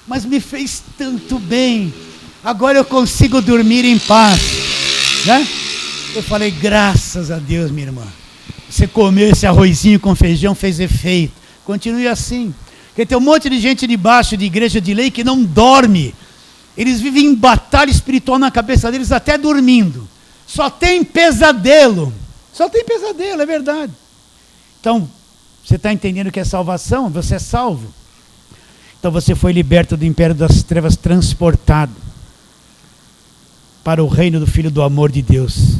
Mas me fez tanto bem. Agora eu consigo dormir em paz. Né? Eu falei, graças a Deus, minha irmã. Você comeu esse arrozinho com feijão, fez efeito. Continue assim. Porque tem um monte de gente debaixo de igreja de lei que não dorme. Eles vivem em batalha espiritual na cabeça deles até dormindo. Só tem pesadelo. Só tem pesadelo, é verdade. Então, você está entendendo o que é salvação? Você é salvo. Então você foi liberto do império das trevas, transportado para o reino do Filho do amor de Deus.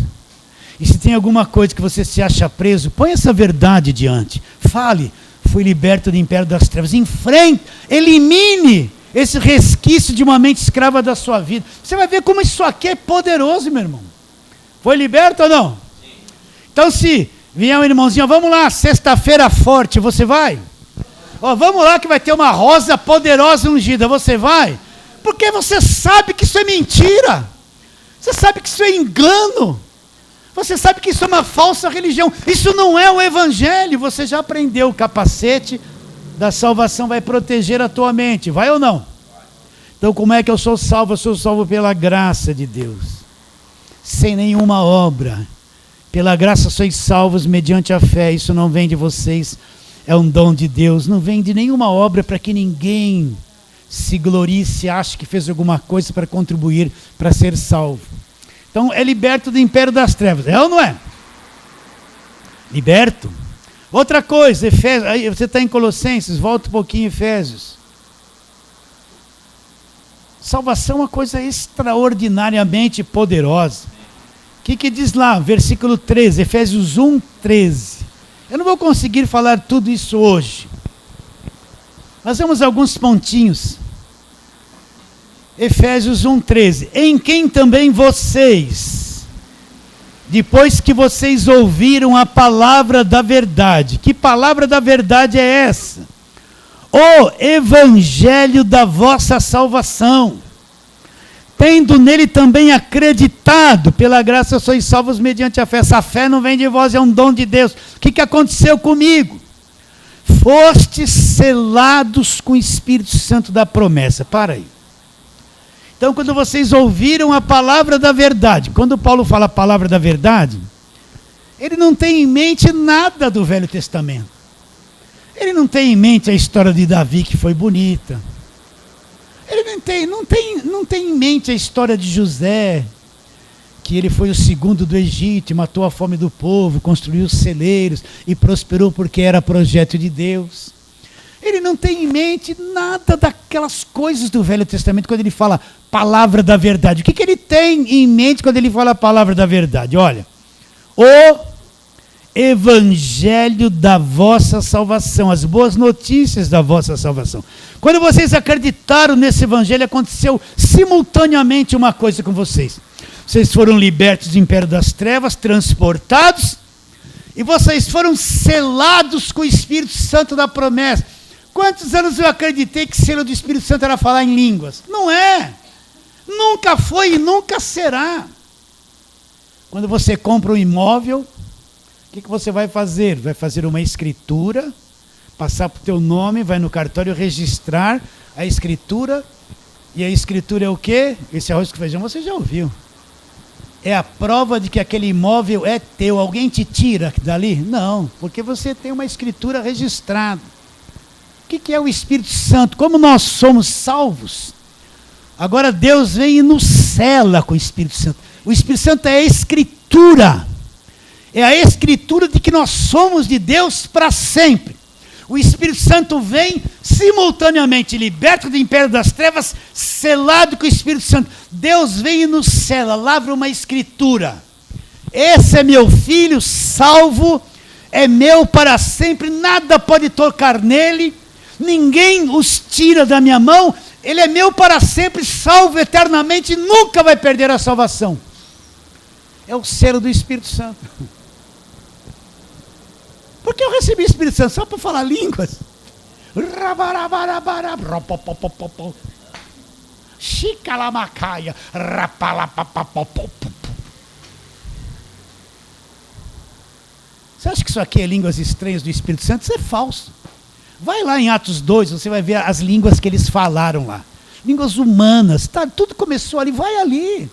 E se tem alguma coisa que você se acha preso, põe essa verdade diante. Fale, fui liberto do império das trevas. Enfrente, elimine esse resquício de uma mente escrava da sua vida. Você vai ver como isso aqui é poderoso, meu irmão. Foi liberto ou não? Sim. Então se vier um irmãozinho, vamos lá, sexta-feira forte, você vai? Vamos lá que vai ter uma rosa poderosa ungida, você vai? Porque você sabe que isso é mentira. Você sabe que isso é engano. Você sabe que isso é uma falsa religião. Isso não é o evangelho. Você já aprendeu, o capacete da salvação vai proteger a tua mente, vai ou não? Então como é que eu sou salvo? Eu sou salvo pela graça de Deus, sem nenhuma obra. Pela graça sois salvos mediante a fé. Isso não vem de vocês, é um dom de Deus. Não vem de nenhuma obra para que ninguém se glorie, se ache que fez alguma coisa para contribuir para ser salvo. Então é liberto do império das trevas, é ou não é? Liberto. Outra coisa, Efésios, aí você está em Colossenses, volta um pouquinho em Efésios. Salvação é uma coisa extraordinariamente poderosa. O que diz lá, versículo 13, Efésios 1, 13. Eu não vou conseguir falar tudo isso hoje. Nós vemos alguns pontinhos. Efésios 1, 13. Em quem também vocês, depois que vocês ouviram a palavra da verdade. Que palavra da verdade é essa? O evangelho da vossa salvação. Tendo nele também acreditado, pela graça sois salvos mediante a fé. Essa fé não vem de vós, é um dom de Deus. O que aconteceu comigo? Fostes selados com o Espírito Santo da promessa. Para aí. Então, quando vocês ouviram a palavra da verdade, quando Paulo fala a palavra da verdade, ele não tem em mente nada do Velho Testamento. Ele não tem em mente a história de Davi, que foi bonita. Ele não tem em mente a história de José, que ele foi o segundo do Egito, matou a fome do povo, construiu celeiros e prosperou porque era projeto de Deus. Ele não tem em mente nada daquelas coisas do Velho Testamento quando ele fala palavra da verdade. O que ele tem em mente quando ele fala a palavra da verdade? Olha, o evangelho da vossa salvação, as boas notícias da vossa salvação. Quando vocês acreditaram nesse evangelho, aconteceu simultaneamente uma coisa com vocês. Vocês foram libertos do império das trevas, transportados, e vocês foram selados com o Espírito Santo da promessa. Quantos anos eu acreditei que selo do Espírito Santo era falar em línguas? Não é. Nunca foi e nunca será. Quando você compra um imóvel, o que você vai fazer? Vai fazer uma escritura, passar para o teu nome, vai no cartório registrar a escritura. E a escritura é o quê? Esse arroz com feijão você já ouviu. É a prova de que aquele imóvel é teu. Alguém te tira dali? Não, porque você tem uma escritura registrada. O que é o Espírito Santo? Como nós somos salvos, agora Deus vem e nos sela com o Espírito Santo. O Espírito Santo é a escritura. É a escritura de que nós somos de Deus para sempre. O Espírito Santo vem simultaneamente, liberto do império das trevas, selado com o Espírito Santo. Deus vem e nos sela, lavra uma escritura. Esse é meu filho, salvo, é meu para sempre, nada pode tocar nele, ninguém os tira da minha mão, ele é meu para sempre, salvo eternamente, nunca vai perder a salvação. É o selo do Espírito Santo. Porque eu recebi o Espírito Santo só para falar línguas. Chicalamacaia. Você acha que isso aqui é línguas estranhas do Espírito Santo? Isso é falso. Vai lá em Atos 2, você vai ver as línguas que eles falaram lá. Línguas humanas, tá, tudo começou ali, vai ali.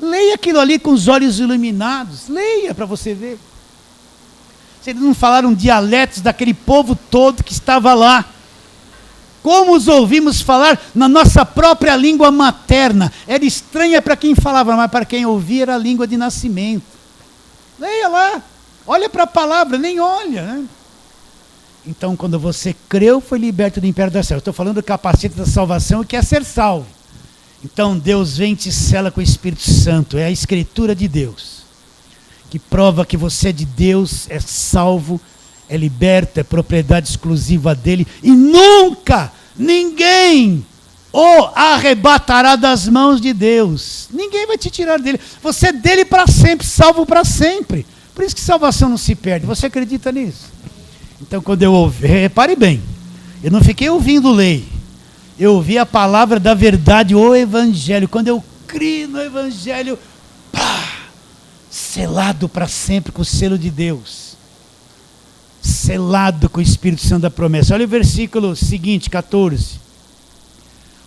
Leia aquilo ali com os olhos iluminados. Leia para você ver. Se eles não falaram dialetos daquele povo todo que estava lá. Como os ouvimos falar na nossa própria língua materna. Era estranha para quem falava, mas para quem ouvia era a língua de nascimento. Leia lá. Olha para a palavra, nem olha, né? Então, quando você creu, foi liberto do império das trevas. Estou falando do capacete da salvação e quer ser salvo. Então, Deus vem e te sela com o Espírito Santo. É a escritura de Deus, que prova que você é de Deus, é salvo, é liberto, é propriedade exclusiva dele. E nunca ninguém o arrebatará das mãos de Deus. Ninguém vai te tirar dele. Você é dele para sempre, salvo para sempre. Por isso que salvação não se perde. Você acredita nisso? Então, quando eu ouvi, repare bem, eu não fiquei ouvindo lei. Eu ouvi a palavra da verdade, o Evangelho. Quando eu criei no Evangelho, selado para sempre com o selo de Deus. Selado com o Espírito Santo da promessa. Olha o versículo seguinte, 14.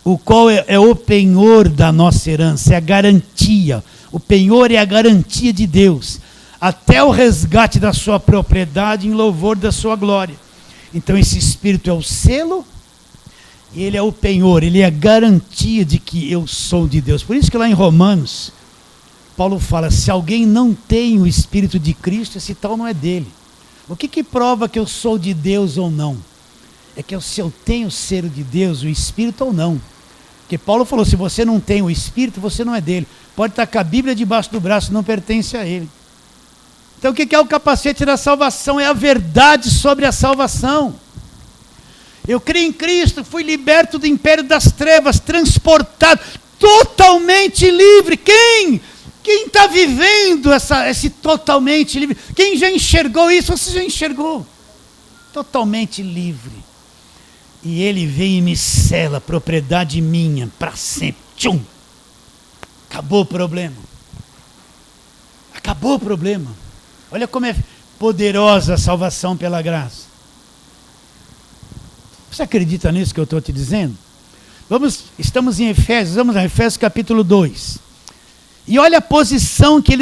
O qual é o penhor da nossa herança, é a garantia. O penhor é a garantia de Deus. Até o resgate da sua propriedade em louvor da sua glória. Então esse Espírito é o selo, e ele é o penhor, ele é a garantia de que eu sou de Deus. Por isso que lá em Romanos, Paulo fala, se alguém não tem o Espírito de Cristo, esse tal não é dele. O que prova que eu sou de Deus ou não? É que se eu tenho o selo de Deus, o Espírito ou não. Porque Paulo falou, se você não tem o Espírito, você não é dele. Pode estar com a Bíblia debaixo do braço, não pertence a ele. Então o que é o capacete da salvação? É a verdade sobre a salvação. Eu creio em Cristo, fui liberto do império das trevas, transportado, totalmente livre. Quem está vivendo esse totalmente livre? Quem já enxergou isso? Você já enxergou? Totalmente livre. E ele vem e me sela, propriedade minha, para sempre. Tchum! Acabou o problema. Acabou o problema. Olha como é poderosa a salvação pela graça. Você acredita nisso que eu estou te dizendo? Estamos em Efésios, vamos a Efésios capítulo 2. E olha a posição que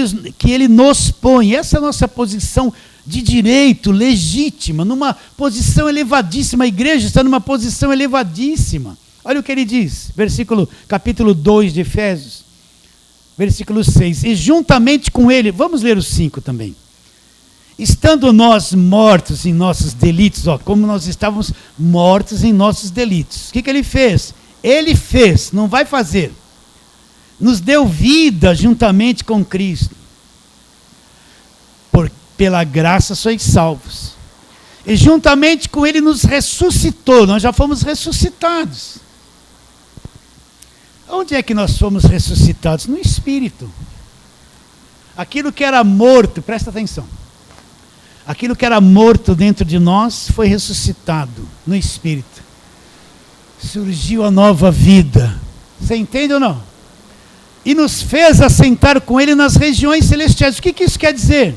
ele nos põe. Essa é a nossa posição de direito, legítima, numa posição elevadíssima. A igreja está numa posição elevadíssima. Olha o que ele diz, capítulo 2 de Efésios, versículo 6. E juntamente com ele, vamos ler o 5 também. estando nós mortos em nossos delitos, como nós estávamos mortos em nossos delitos. O que ele fez? Ele fez, não vai fazer. Nos deu vida juntamente com Cristo. Pela graça sois salvos. E juntamente com ele nos ressuscitou, nós já fomos ressuscitados. Onde é que nós fomos ressuscitados? No Espírito. Aquilo que era morto, presta atenção. Aquilo que era morto dentro de nós foi ressuscitado no Espírito. Surgiu a nova vida. Você entende ou não? E nos fez assentar com ele nas regiões celestiais. O que isso quer dizer?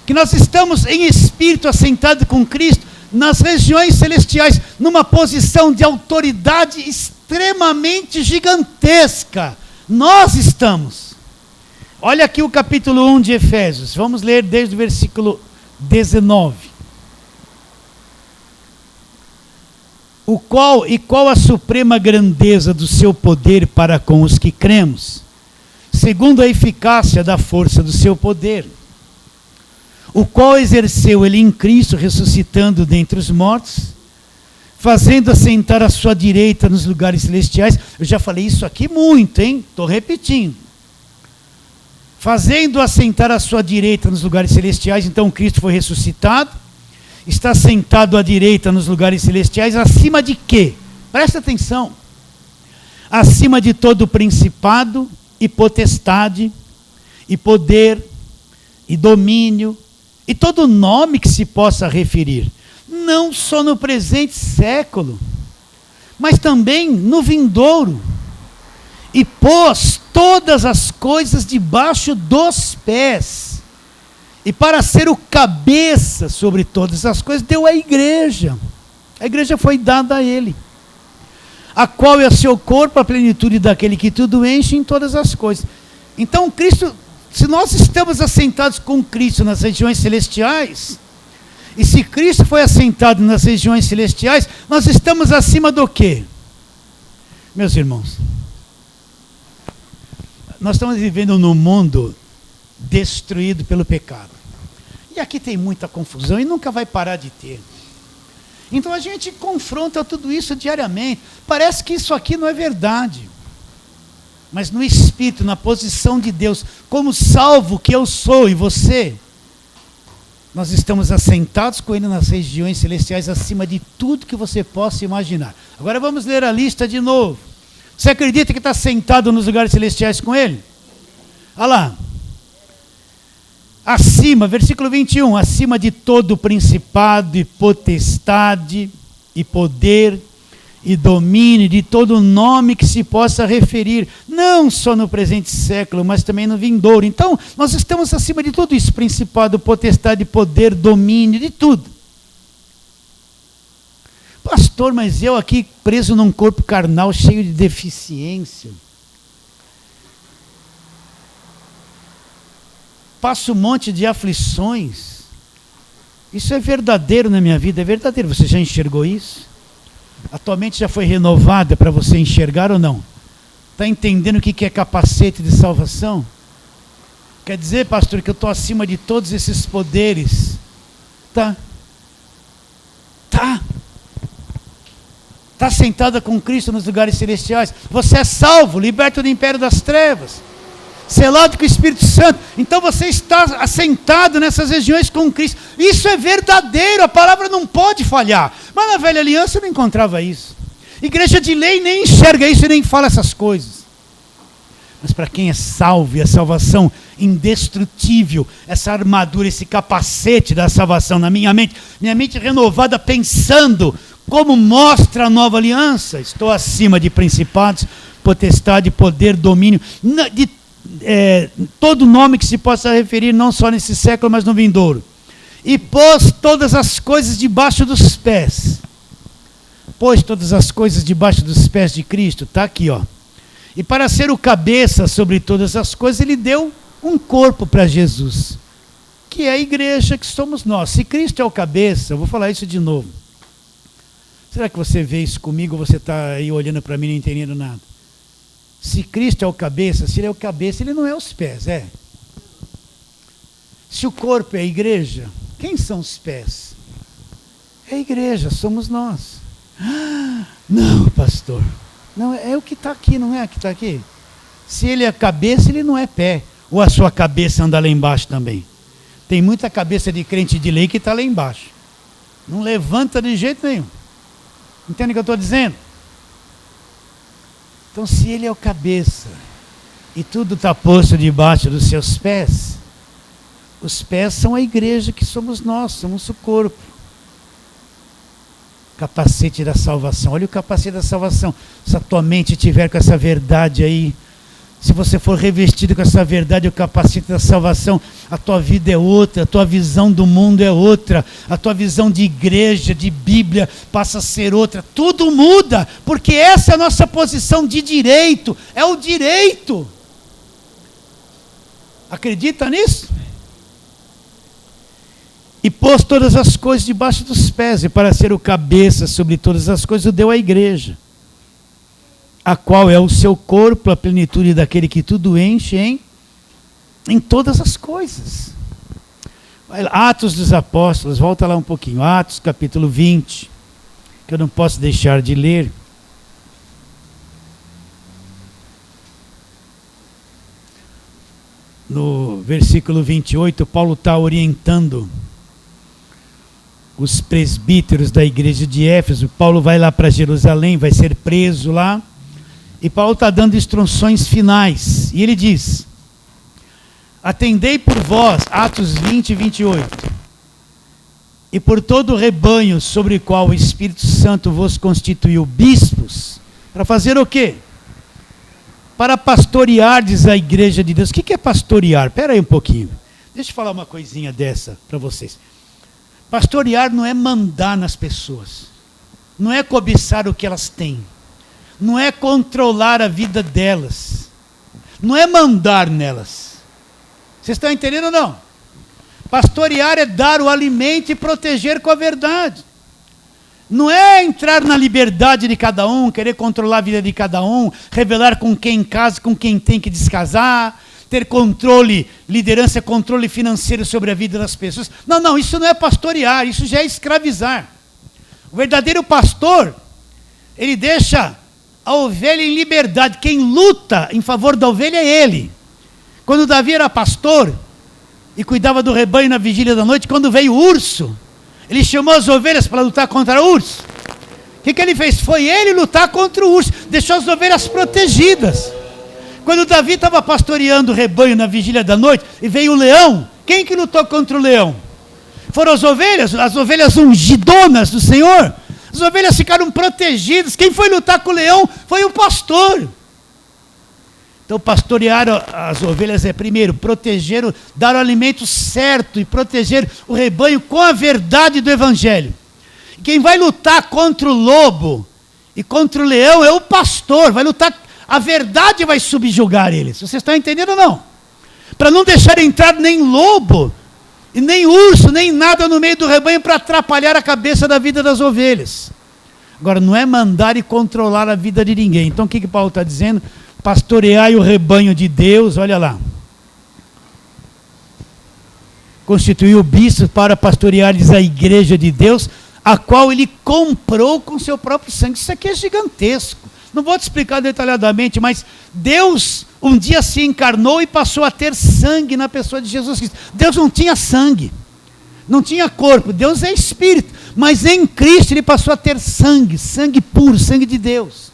Que nós estamos em espírito assentado com Cristo nas regiões celestiais, numa posição de autoridade extremamente gigantesca. Nós estamos. Olha aqui o capítulo 1 de Efésios. Vamos ler desde o versículo 19. Qual a suprema grandeza do seu poder para com os que cremos, segundo a eficácia da força do seu poder, o qual exerceu ele em Cristo, ressuscitando dentre os mortos, fazendo assentar à sua direita nos lugares celestiais. Eu já falei isso aqui muito, hein? Estou repetindo. Fazendo assentar à sua direita nos lugares celestiais. Então Cristo foi ressuscitado, está sentado à direita nos lugares celestiais, acima de quê? Presta atenção. Acima de todo principado e potestade, e poder, e domínio, e todo nome que se possa referir, não só no presente século, mas também no vindouro, e pôs todas as coisas debaixo dos pés, e para ser o cabeça sobre todas as coisas, deu à igreja. A igreja foi dada a ele, a qual é o seu corpo, a plenitude daquele que tudo enche em todas as coisas. Então Cristo, se nós estamos assentados com Cristo nas regiões celestiais, e se Cristo foi assentado nas regiões celestiais, nós estamos acima do quê? Meus irmãos, nós estamos vivendo num mundo destruído pelo pecado. E aqui tem muita confusão e nunca vai parar de ter. Então a gente confronta tudo isso diariamente. Parece que isso aqui não é verdade. Mas no Espírito, na posição de Deus, como salvo que eu sou e você, nós estamos assentados com ele nas regiões celestiais, acima de tudo que você possa imaginar. Agora vamos ler a lista de novo. Você acredita que está sentado nos lugares celestiais com ele? Olha lá. Acima, versículo 21, acima de todo principado e potestade e poder e domínio, de todo nome que se possa referir, não só no presente século, mas também no vindouro. Então, nós estamos acima de tudo isso, principado, potestade, poder, domínio, de tudo. Pastor, mas eu aqui preso num corpo carnal cheio de deficiência, passo um monte de aflições, isso é verdadeiro na minha vida? É verdadeiro, você já enxergou isso? A tua mente já foi renovada para você enxergar ou não? Está entendendo o que é capacete de salvação? Quer dizer, pastor, que eu estou acima de todos esses poderes? Tá. Está sentada com Cristo nos lugares celestiais. Você é salvo, liberto do império das trevas, selado com o Espírito Santo. Então você está assentado nessas regiões com Cristo. Isso é verdadeiro, a palavra não pode falhar. Mas na velha aliança eu não encontrava isso. Igreja de lei nem enxerga isso e nem fala essas coisas. Mas para quem é salvo, e a salvação indestrutível, essa armadura, esse capacete da salvação na minha mente renovada, pensando como mostra a nova aliança, estou acima de principados, potestade, poder, domínio, de todo nome que se possa referir, não só nesse século, mas no vindouro. E pôs todas as coisas debaixo dos pés. Pôs todas as coisas debaixo dos pés de Cristo, está aqui, ó. E para ser o cabeça sobre todas as coisas, ele deu um corpo para Jesus, que é a igreja que somos nós. Se Cristo é o cabeça, eu vou falar isso de novo. Será que você vê isso comigo ou você está aí olhando para mim e não entendendo nada? Se Cristo é o cabeça, se ele é o cabeça, ele não é os pés, é. Se o corpo é a igreja, quem são os pés? É a igreja, somos nós. Não, pastor. Não, é o que está aqui, não é o que está aqui? Se ele é cabeça, ele não é pé. Ou a sua cabeça anda lá embaixo também? Tem muita cabeça de crente de lei que está lá embaixo. Não levanta de jeito nenhum. Entende o que eu estou dizendo? Então, se ele é o cabeça e tudo está posto debaixo dos seus pés, os pés são a igreja que somos nós, somos o corpo. Capacete da salvação. Olha o capacete da salvação. Se a tua mente estiver com essa verdade aí, se você for revestido com essa verdade, o capacete da salvação, a tua vida é outra, a tua visão do mundo é outra, a tua visão de igreja, de Bíblia, passa a ser outra. Tudo muda, porque essa é a nossa posição de direito, é o direito. Acredita nisso? E pôs todas as coisas debaixo dos pés, e para ser o cabeça sobre todas as coisas, o deu à igreja, a qual é o seu corpo, a plenitude daquele que tudo enche em todas as coisas. Atos dos Apóstolos, volta lá um pouquinho, Atos capítulo 20, que eu não posso deixar de ler. No versículo 28, Paulo está orientando os presbíteros da igreja de Éfeso. Paulo vai lá para Jerusalém, vai ser preso lá, e Paulo está dando instruções finais, e ele diz: atendei por vós, Atos 20 e 28, e por todo o rebanho sobre o qual o Espírito Santo vos constituiu bispos, para fazer o quê? Para pastoreardes a igreja de Deus. O que é pastorear? Espera aí um pouquinho, deixa eu falar uma coisinha dessa para vocês. Pastorear não é mandar nas pessoas, não é cobiçar o que elas têm, não é controlar a vida delas, não é mandar nelas. Vocês estão entendendo ou não? Pastorear é dar o alimento e proteger com a verdade. Não é entrar na liberdade de cada um, querer controlar a vida de cada um, revelar com quem casa, com quem tem que descasar, ter controle, liderança, controle financeiro sobre a vida das pessoas. Não, isso não é pastorear, isso já é escravizar. O verdadeiro pastor, ele deixa a ovelha em liberdade. Quem luta em favor da ovelha é ele. Quando Davi era pastor e cuidava do rebanho na vigília da noite, quando veio o urso, ele chamou as ovelhas para lutar contra o urso. O que ele fez? Foi ele lutar contra o urso, deixou as ovelhas protegidas. Quando Davi estava pastoreando o rebanho na vigília da noite e veio o leão, quem que lutou contra o leão? Foram as ovelhas ungidonas do Senhor. As ovelhas ficaram protegidas. Quem foi lutar com o leão foi o pastor. Então pastorear as ovelhas é primeiro proteger, dar o alimento certo e proteger o rebanho com a verdade do evangelho. Quem vai lutar contra o lobo e contra o leão é o pastor, vai lutar. A verdade vai subjugar eles. Vocês estão entendendo ou não? Para não deixar entrar nem lobo, e nem urso, nem nada no meio do rebanho para atrapalhar a cabeça da vida das ovelhas. Agora, não é mandar e controlar a vida de ninguém. Então, o que Paulo está dizendo? Pastoreai o rebanho de Deus, olha lá. Constituiu bispos para pastoreares a igreja de Deus, a qual ele comprou com seu próprio sangue. Isso aqui é gigantesco. Não vou te explicar detalhadamente, mas Deus um dia se encarnou e passou a ter sangue na pessoa de Jesus Cristo. Deus não tinha sangue, não tinha corpo, Deus é espírito, mas em Cristo ele passou a ter sangue, sangue puro, sangue de Deus.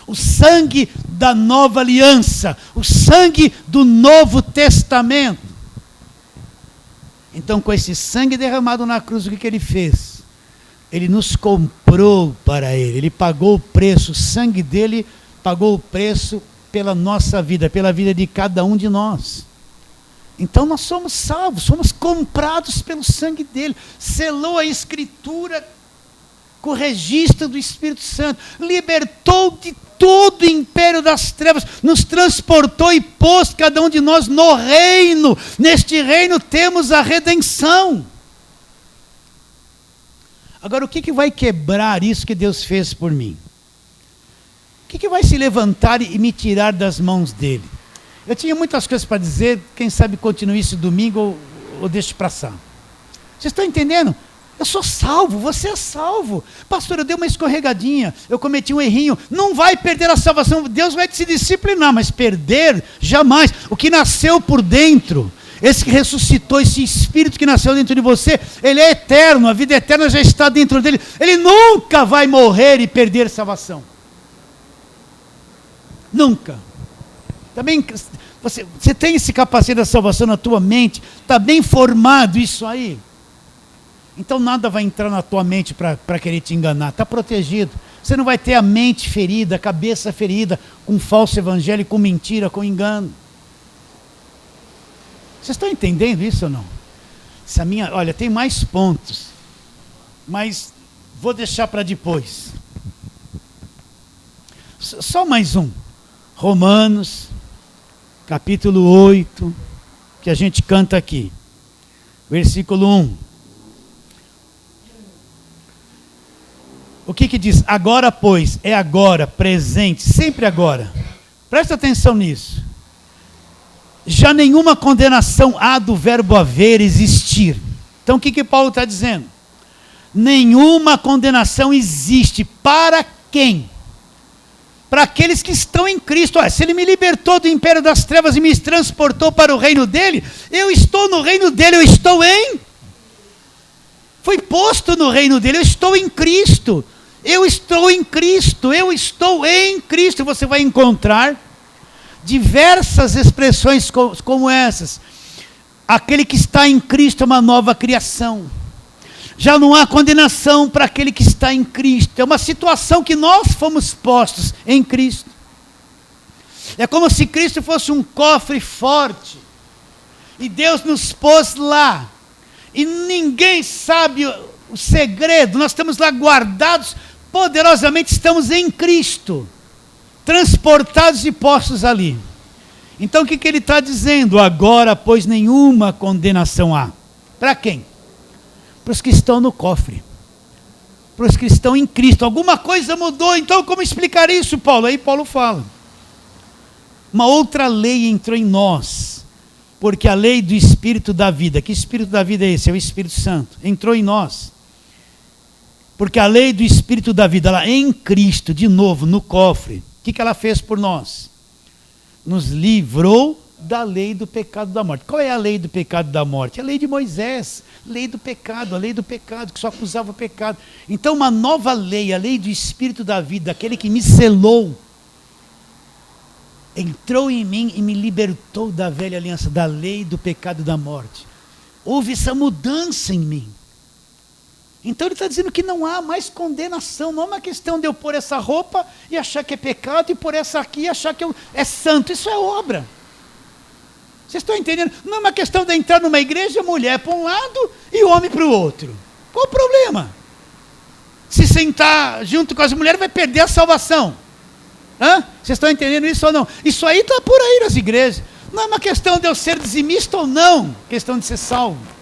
O sangue da nova aliança, o sangue do Novo Testamento. Então, com esse sangue derramado na cruz, o que ele fez? Ele nos comprou para ele, ele pagou o preço, o sangue dele pagou o preço pela nossa vida, pela vida de cada um de nós. Então nós somos salvos, somos comprados pelo sangue dele, selou a escritura com o registro do Espírito Santo, libertou de todo o império das trevas, nos transportou e pôs cada um de nós no reino. Neste reino temos a redenção. Agora, o que vai quebrar isso que Deus fez por mim? O que vai se levantar e me tirar das mãos dele? Eu tinha muitas coisas para dizer, quem sabe continue isso domingo ou deixe passar. Vocês estão entendendo? Eu sou salvo, você é salvo. Pastor, eu dei uma escorregadinha, eu cometi um errinho. Não vai perder a salvação, Deus vai te disciplinar, mas perder, jamais. O que nasceu por dentro, esse que ressuscitou, esse Espírito que nasceu dentro de você, ele é eterno, a vida eterna já está dentro dele. Ele nunca vai morrer e perder salvação. Nunca. Também, você tem esse capacete da salvação na tua mente, está bem formado isso aí. Então nada vai entrar na tua mente para querer te enganar, está protegido. Você não vai ter a mente ferida, a cabeça ferida, com falso evangelho, com mentira, com engano. Vocês estão entendendo isso ou não? Olha, tem mais pontos, mas vou deixar para depois. Só mais um. Romanos, capítulo 8, que a gente canta aqui. Versículo 1. O que diz? Agora, pois, é agora, presente, sempre agora. Presta atenção nisso. Já nenhuma condenação há do verbo haver, existir. Então o que Paulo está dizendo? Nenhuma condenação existe. Para quem? Para aqueles que estão em Cristo. Olha, se ele me libertou do império das trevas e me transportou para o reino dele, eu estou no reino dele, fui posto no reino dele, eu estou em Cristo. Eu estou em Cristo. Você vai encontrar diversas expressões como essas. Aquele que está em Cristo é uma nova criação. Já não há condenação para aquele que está em Cristo. É uma situação que nós fomos postos em Cristo. É como se Cristo fosse um cofre forte. E Deus nos pôs lá. E ninguém sabe o segredo. Nós estamos lá guardados. Poderosamente estamos em Cristo. Transportados e postos ali. Então o que ele está dizendo? Agora, pois, nenhuma condenação há. Para quem? Para os que estão no cofre. Para os que estão em Cristo. Alguma coisa mudou, então como explicar isso, Paulo? Aí Paulo fala. Uma outra lei entrou em nós. Porque a lei do Espírito da vida. Que Espírito da vida é esse? É o Espírito Santo. Entrou em nós. Porque a lei do Espírito da vida, ela em Cristo, de novo, no cofre. O que ela fez por nós? Nos livrou da lei do pecado da morte. Qual é a lei do pecado da morte? É a lei de Moisés, lei do pecado, a lei do pecado, que só acusava o pecado. Então uma nova lei, a lei do Espírito da vida, aquele que me selou, entrou em mim e me libertou da velha aliança, da lei do pecado da morte. Houve essa mudança em mim. Então ele está dizendo que não há mais condenação, não é uma questão de eu pôr essa roupa e achar que é pecado, e pôr essa aqui e achar que é santo, isso é obra. Vocês estão entendendo? Não é uma questão de entrar numa igreja, mulher para um lado e homem para o outro. Qual o problema? Se sentar junto com as mulheres vai perder a salvação. Vocês estão entendendo isso ou não? Isso aí está por aí nas igrejas. Não é uma questão de eu ser dizimista ou não, questão de ser salvo.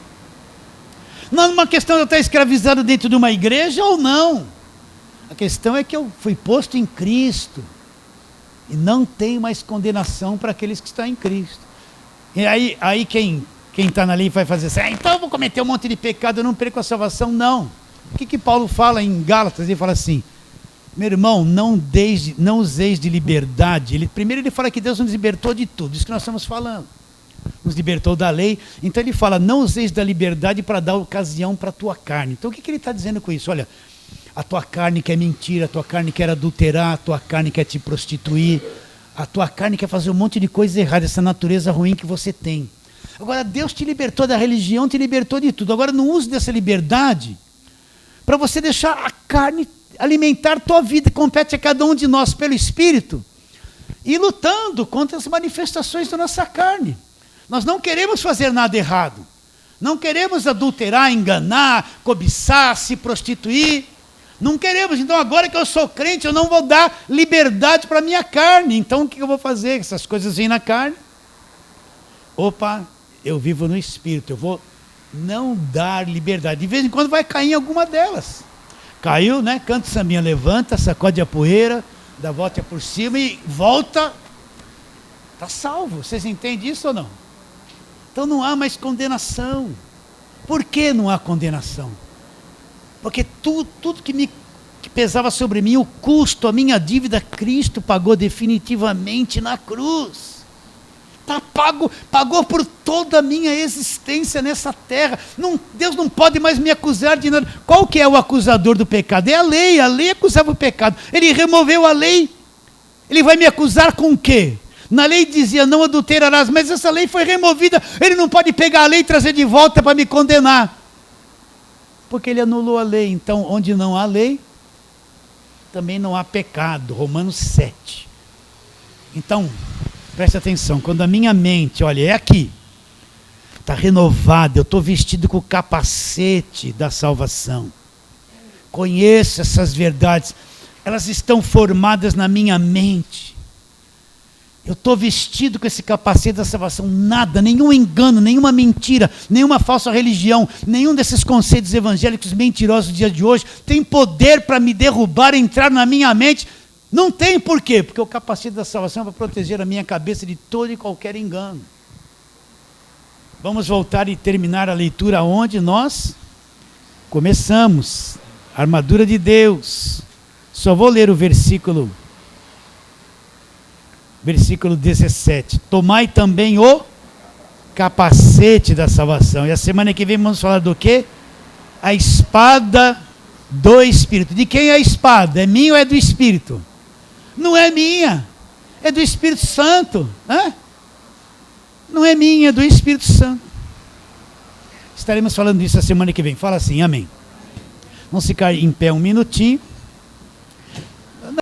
Não é uma questão de eu estar escravizado dentro de uma igreja ou não. A questão é que eu fui posto em Cristo. E não tem mais condenação para aqueles que estão em Cristo. E aí quem está na lei vai fazer assim, então eu vou cometer um monte de pecado, eu não perco a salvação. Não. O que Paulo fala em Gálatas? Ele fala assim, meu irmão, não useis de liberdade. Primeiro ele fala que Deus nos libertou de tudo, isso que nós estamos falando. Nos libertou da lei, então ele fala, não useis da liberdade para dar ocasião para a tua carne. Então o que ele está dizendo com isso? Olha, a tua carne quer mentir, a tua carne quer adulterar, a tua carne quer te prostituir, a tua carne quer fazer um monte de coisa errada, essa natureza ruim que você tem. Agora Deus te libertou da religião, te libertou de tudo. Agora não use dessa liberdade para você deixar a carne alimentar a tua vida. Compete a cada um de nós pelo Espírito e lutando contra as manifestações da nossa carne. Nós não queremos fazer nada errado. Não queremos adulterar, enganar, cobiçar, se prostituir. Não queremos. Então agora que eu sou crente, eu não vou dar liberdade para a minha carne. Então o que eu vou fazer? Essas coisas vêm na carne. Opa, eu vivo no Espírito. Eu vou não dar liberdade. De vez em quando vai cair em alguma delas. Caiu, né? Canta o sambinha, levanta, sacode a poeira, dá volta por cima e volta. Está salvo. Vocês entendem isso ou não? Então não há mais condenação. Por que não há condenação? Porque tudo que pesava sobre mim, o custo, a minha dívida, Cristo pagou definitivamente na cruz. Está pago, pagou por toda a minha existência nessa terra. Deus não pode mais me acusar de nada. Qual que é o acusador do pecado? É a lei acusava o pecado. Ele removeu a lei. Ele vai me acusar com o quê? Na lei dizia, não adulterarás, mas essa lei foi removida. Ele não pode pegar a lei e trazer de volta para me condenar. Porque ele anulou a lei. Então, onde não há lei, também não há pecado. Romanos 7. Então, preste atenção, quando a minha mente, olha, é aqui, está renovada, eu estou vestido com o capacete da salvação. Conheço essas verdades, elas estão formadas na minha mente. Eu estou vestido com esse capacete da salvação, nada, nenhum engano, nenhuma mentira, nenhuma falsa religião, nenhum desses conceitos evangélicos mentirosos do dia de hoje tem poder para me derrubar, entrar na minha mente. Não tem por quê? Porque o capacete da salvação vai proteger a minha cabeça de todo e qualquer engano. Vamos voltar e terminar a leitura onde nós começamos. A armadura de Deus. Só vou ler o versículo 17. Tomai também o capacete da salvação. E a semana que vem vamos falar do quê? A espada do Espírito. De quem é a espada? É minha ou é do Espírito? Não é minha, é do Espírito Santo. Não é minha, é do Espírito Santo. Estaremos falando disso a semana que vem. Fala assim, amém. Vamos ficar em pé um minutinho.